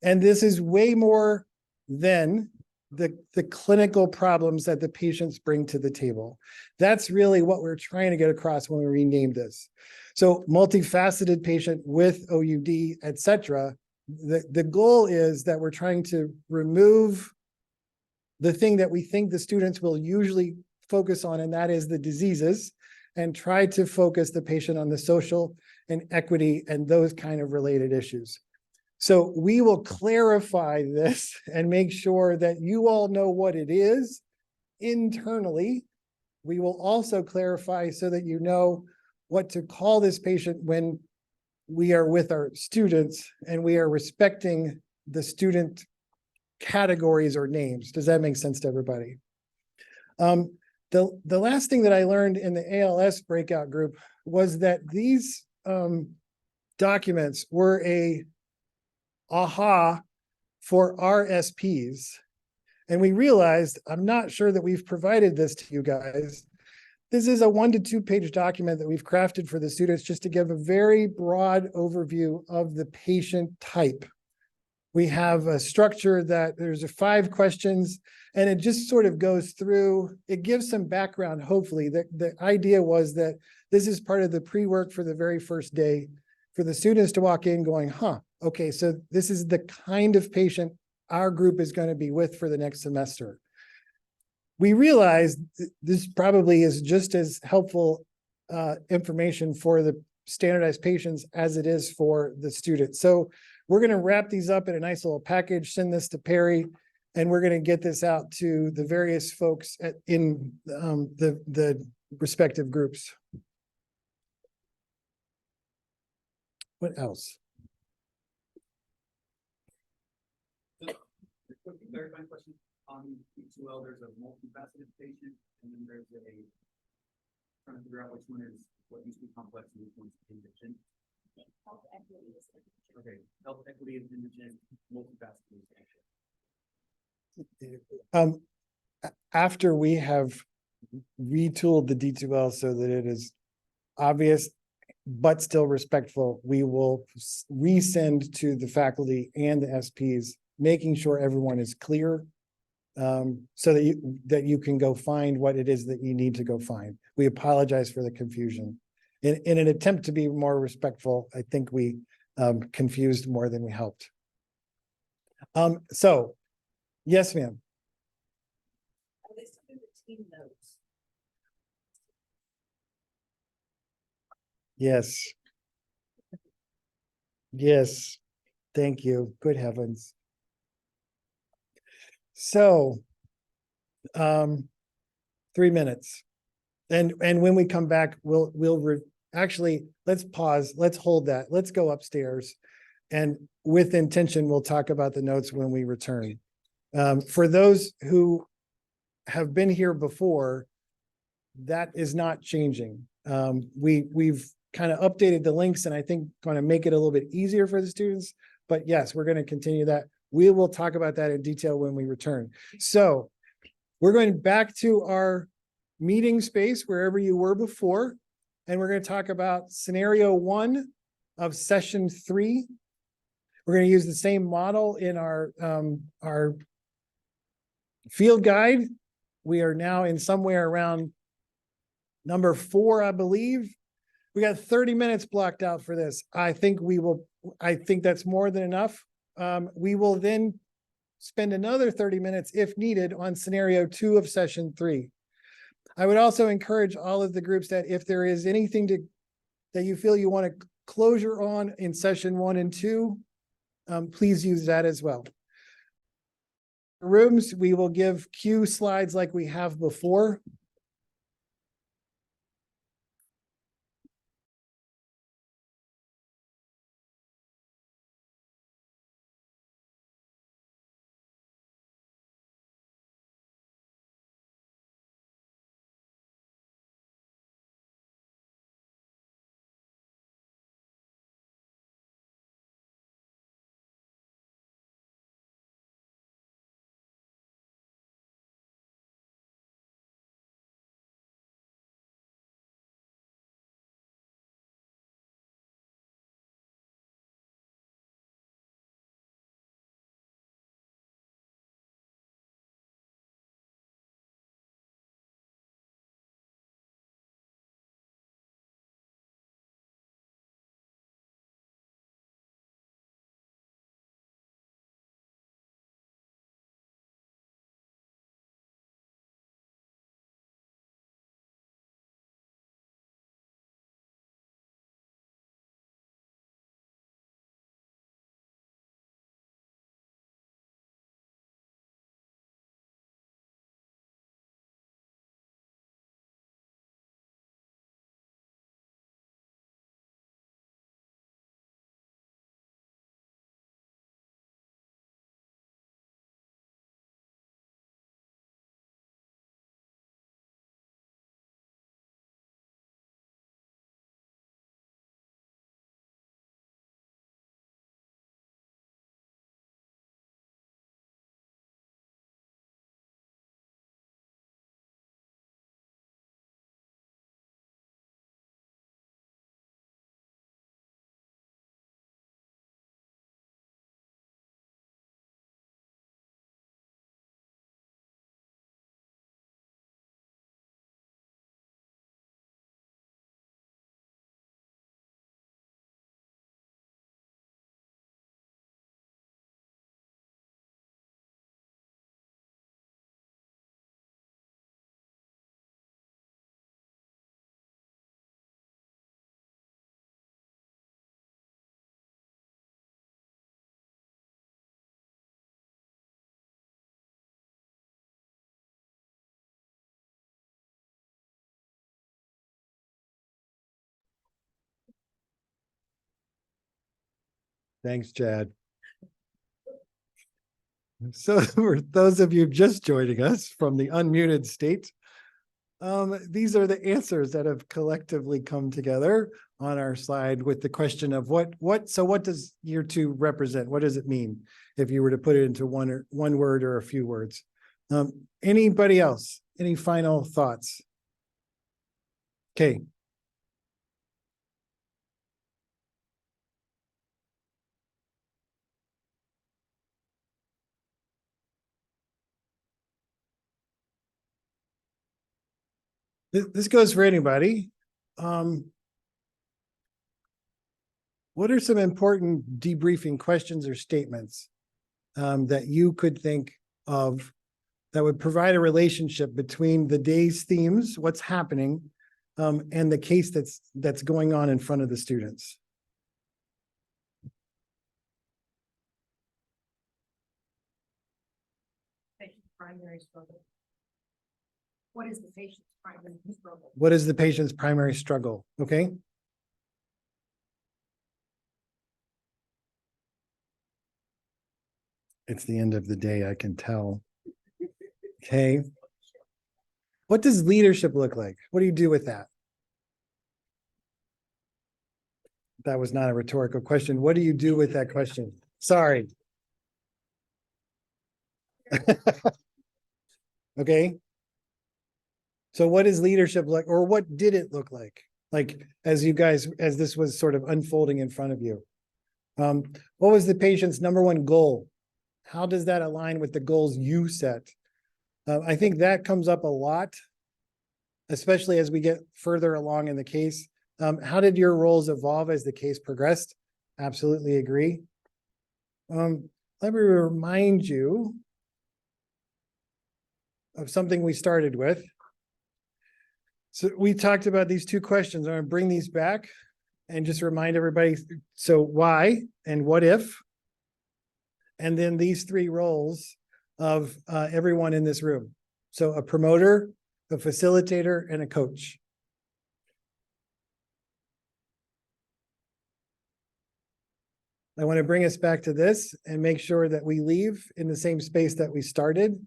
and this is way more than the clinical problems that the patients bring to the table. That's really what we're trying to get across when we rename this. So multifaceted patient with OUD, et cetera. The goal is that we're trying to remove the thing that we think the students will usually focus on, and that is the diseases, and try to focus the patient on the social and equity and those kind of related issues. So we will clarify this and make sure that you all know what it is internally. We will also clarify so that you know what to call this patient when we are with our students and we are respecting the student categories or names. Does that make sense to everybody? The last thing that I learned in the ALS breakout group was that these documents were a aha for RSPs. And we realized, I'm not sure that we've provided this to you guys. This is a 1 to 2 page document that we've crafted for the students just to give a very broad overview of the patient type. We have a structure that there's 5 questions, and it just sort of goes through, it gives some background, hopefully. The idea was that this is part of the pre-work for the very first day for the students to walk in going, okay, so this is the kind of patient our group is going to be with for the next semester. We realized this probably is just as helpful information for the standardized patients as it is for the students. So we're going to wrap these up in a nice little package, send this to Perry, and we're going to get this out to the various folks in the respective groups. What else? Quick clarifying question on E2L, there's a multifaceted patient, and then there's trying to figure out which one is what used to be complex and which one's indigent. Health equity is indigent. Okay, health equity is indigent, multifaceted is indigent. After we have retooled the D2L so that it is obvious but still respectful, we will resend to the faculty and the SPs, making sure everyone is clear, so that you can go find what it is that you need to go find. We apologize for the confusion. In an attempt to be more respectful, I think we confused more than we helped. So, yes, ma'am. Are they still in the team notes? Yes. Yes. Thank you. Good heavens. So, 3 minutes. And when we come back, actually, let's pause. Let's hold that. Let's go upstairs. And with intention, we'll talk about the notes when we return. For those who have been here before, that is not changing. We've kind of updated the links, and I think going to make it a little bit easier for the students. But yes, we're going to continue that. We will talk about that in detail when we return. So we're going back to our meeting space wherever you were before, and we're going to talk about scenario 1 of session 3. We're going to use the same model in our field guide. We are now in somewhere around Number 4, I believe. We got 30 minutes blocked out for this. I think that's more than enough. We will then spend another 30 minutes if needed on scenario 2 of session 3. I would also encourage all of the groups that if there is anything that you feel you want to closure on in session 1 and 2, please use that as well. Rooms, we will give cue slides like we have before. Thanks, Chad. So for those of you just joining us from the unmuted state, these are the answers that have collectively come together on our slide with the question of what does year 2 represent? What does it mean if you were to put it into one word or a few words? Anybody else? Any final thoughts? Okay. This goes for anybody. What are some important debriefing questions or statements that you could think of that would provide a relationship between the day's themes, what's happening, and the case that's going on in front of the students? Primary struggle. What is the patient's primary struggle? What is the patient's primary struggle? Okay. It's the end of the day, I can tell. Okay. What does leadership look like? What do you do with that? That was not a rhetorical question. What do you do with that question? Sorry. Okay. So what is leadership like, or what did it look like? Like, as this was sort of unfolding in front of you. What was the patient's number one goal? How does that align with the goals you set? I think that comes up a lot. especially as we get further along in the case. How did your roles evolve as the case progressed? Absolutely agree. Let me remind you of something we started with. So we talked about these two questions. I'm going to bring these back and just remind everybody. So why and what if? And then these three roles of everyone in this room. So a promoter, a facilitator, and a coach. I want to bring us back to this and make sure that we leave in the same space that we started.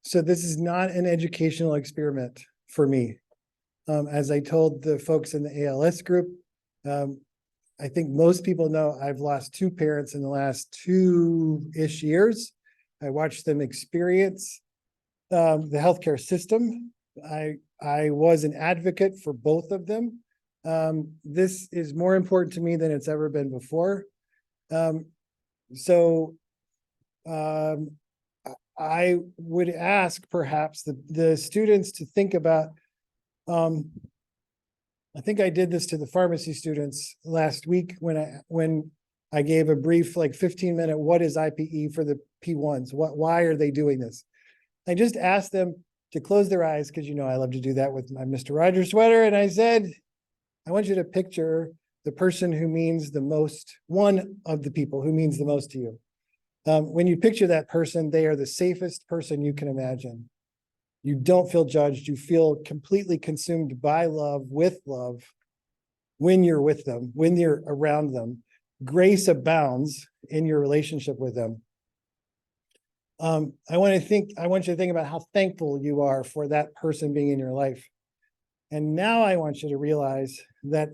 So this is not an educational experiment for me. As I told the folks in the ALS group, I think most people know I've lost two parents in the last 2-ish years. I watched them experience the healthcare system. I was an advocate for both of them. This is more important to me than it's ever been before. I would ask perhaps the students to think about, I think I did this to the pharmacy students last week when I gave a brief, like 15-minute, what is IPE for the P1s? Why are they doing this? I just asked them to close their eyes, because I love to do that with my Mr. Rogers sweater. And I said, I want you to picture the person who means the most, one of the people who means the most to you. When you picture that person, they are the safest person you can imagine. You don't feel judged. You feel completely consumed by love, with love, when you're with them, when you're around them. Grace abounds in your relationship with them. I want you to think about how thankful you are for that person being in your life. And now I want you to realize that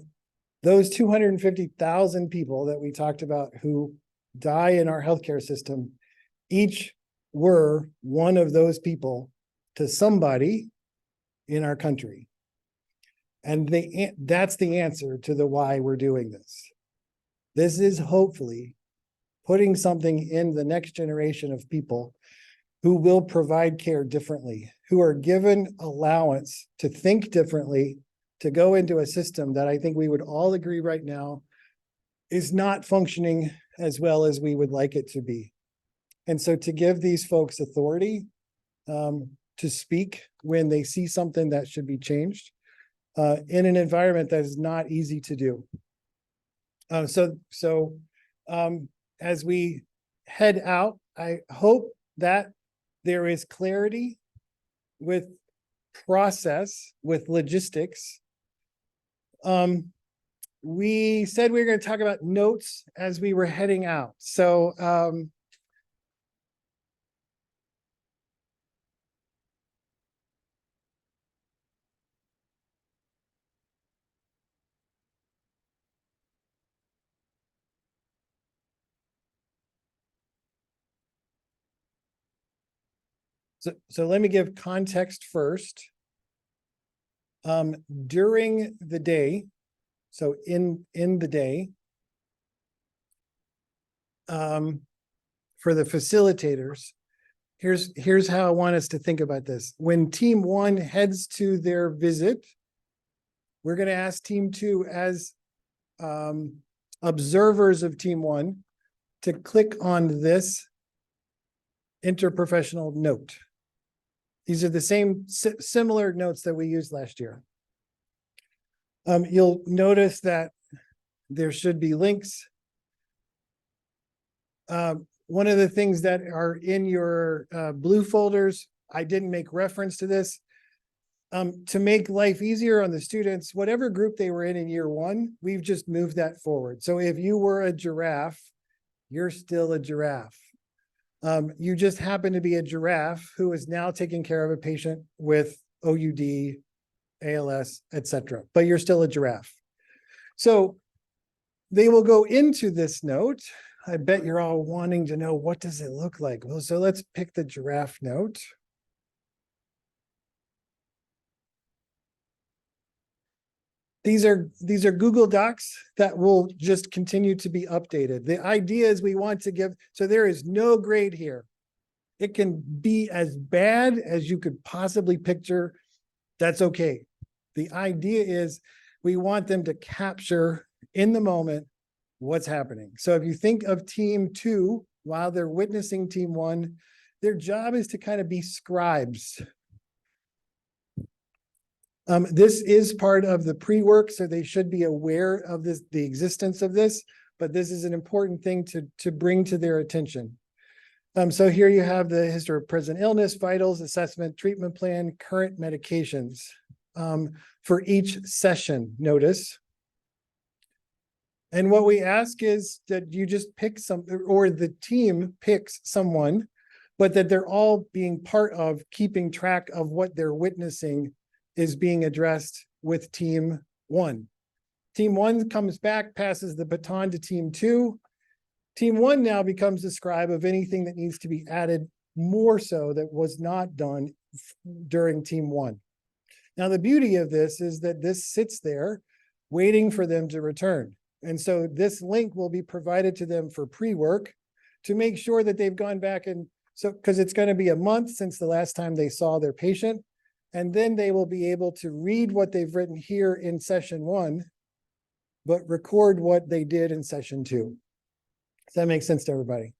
those 250,000 people that we talked about who die in our healthcare system, each were one of those people to somebody in our country. And that's the answer to the why we're doing this. This is hopefully putting something in the next generation of people who will provide care differently, who are given allowance to think differently, to go into a system that I think we would all agree right now is not functioning as well as we would like it to be. And so to give these folks authority to speak when they see something that should be changed in an environment that is not easy to do. As we head out, I hope that there is clarity with process, with logistics. We said we were going to talk about notes as we were heading out. So let me give context first. During the day, so in the day, for the facilitators, here's how I want us to think about this. When team 1 heads to their visit, we're going to ask team 2 as observers of team 1 to click on this interprofessional note. These are the same similar notes that we used last year. You'll notice that there should be links. One of the things that are in your blue folders, I didn't make reference to this. To make life easier on the students, whatever group they were in year 1, we've just moved that forward. So if you were a giraffe, you're still a giraffe. You just happen to be a giraffe who is now taking care of a patient with OUD, ALS, etc. But you're still a giraffe. So they will go into this note. I bet you're all wanting to know, what does it look like? Well, so let's pick the giraffe note. These are Google Docs that will just continue to be updated. The idea is we want to give, so there is no grade here. It can be as bad as you could possibly picture. That's okay. The idea is we want them to capture in the moment what's happening. So if you think of team 2, while they're witnessing team 1, their job is to kind of be scribes. This is part of the pre-work, so they should be aware of this, the existence of this, but this is an important thing to bring to their attention. So here you have the history of present illness, vitals, assessment, treatment plan, current medications for each session, notice. And what we ask is that you just pick some, or the team picks someone, but that they're all being part of keeping track of what they're witnessing is being addressed with team 1. Team 1 comes back, passes the baton to team 2. Team 1 now becomes the scribe of anything that needs to be added more so that was not done during team 1. Now, the beauty of this is that this sits there waiting for them to return. And so this link will be provided to them for pre-work to make sure that they've gone back and so, because it's going to be a month since the last time they saw their patient. And then they will be able to read what they've written here in session 1, but record what they did in session 2. Does that make sense to everybody?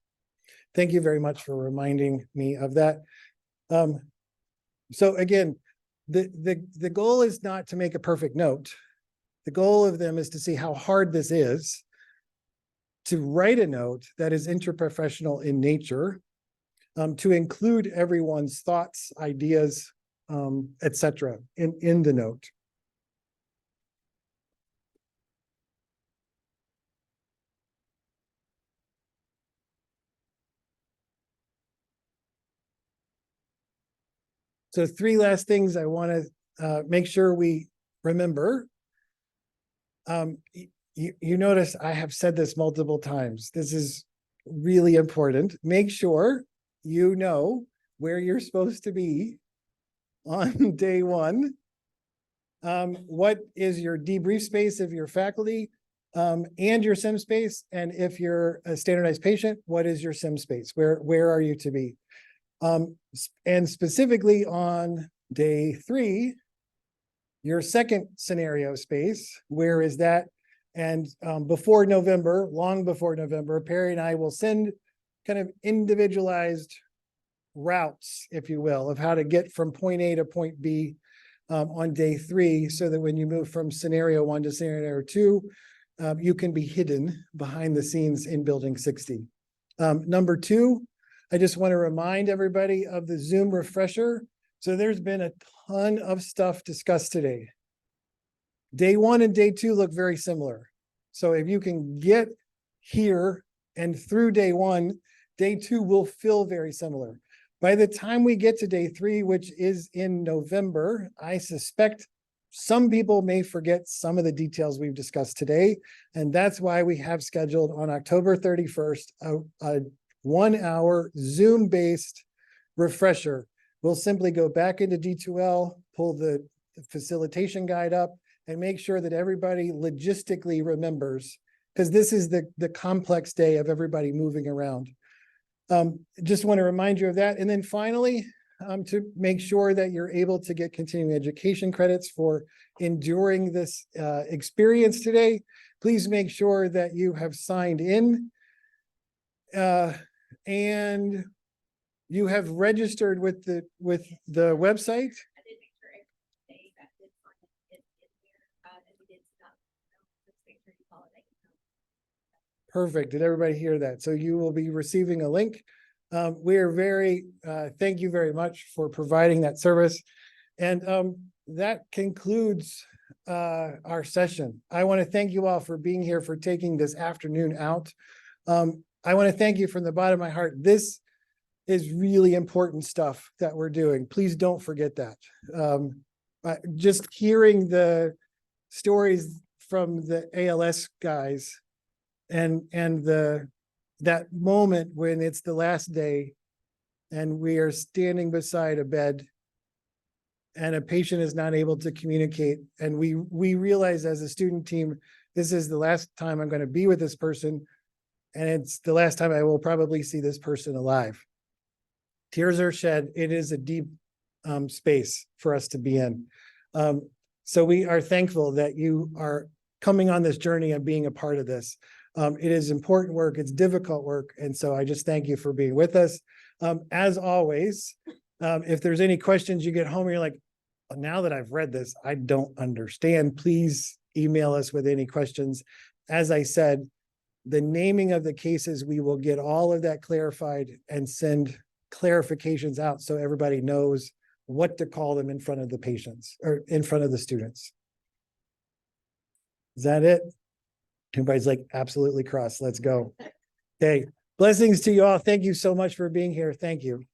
Thank you very much for reminding me of that. So again, the goal is not to make a perfect note. The goal of them is to see how hard this is to write a note that is interprofessional in nature, to include everyone's thoughts, ideas, etc. in the note. So 3 last things I want to make sure we remember. You notice I have said this multiple times. This is really important. Make sure you know where you're supposed to be on day 1. What is your debrief space of your faculty and your sim space? And if you're a standardized patient, what is your sim space? Where are you to be? And specifically on day 3, your second scenario space, where is that? And before November, long before November, Perry and I will send kind of individualized routes, if you will, of how to get from point A to point B on day 3, so that when you move from scenario 1 to scenario 2, you can be hidden behind the scenes in building 60. Number 2, I just want to remind everybody of the Zoom refresher. So there's been a ton of stuff discussed today. Day 1 and day 2 look very similar. So if you can get here and through day 1, day 2 will feel very similar. By the time we get to day 3, which is in November, I suspect some people may forget some of the details we've discussed today. And that's why we have scheduled on October 31st, a 1-hour Zoom-based refresher. We'll simply go back into D2L, pull the facilitation guide up, and make sure that everybody logistically remembers, because this is the complex day of everybody moving around. Just want to remind you of that. And then finally, to make sure that you're able to get continuing education credits for enduring this experience today, please make sure that you have signed in and you have registered with the website. Perfect. Did everybody hear that? So you will be receiving a link. We are very, thank you very much for providing that service. And that concludes our session. I want to thank you all for being here, for taking this afternoon out. I want to thank you from the bottom of my heart. This is really important stuff that we're doing. Please don't forget that. Just hearing the stories from the ALS guys and that moment when it's the last day and we are standing beside a bed and a patient is not able to communicate, and we realize as a student team, this is the last time I'm going to be with this person, and it's the last time I will probably see this person alive. Tears are shed. It is a deep space for us to be in. So we are thankful that you are coming on this journey and being a part of this. It is important work, it's difficult work, and so I just thank you for being with us. As always, if there's any questions you get home, you're like, now that I've read this, I don't understand, please email us with any questions. As I said, the naming of the cases, we will get all of that clarified and send clarifications out so everybody knows what to call them in front of the patients or in front of the students. Is that it? Everybody's like, absolutely, cross, let's go. Okay, blessings to you all. Thank you so much for being here. Thank you.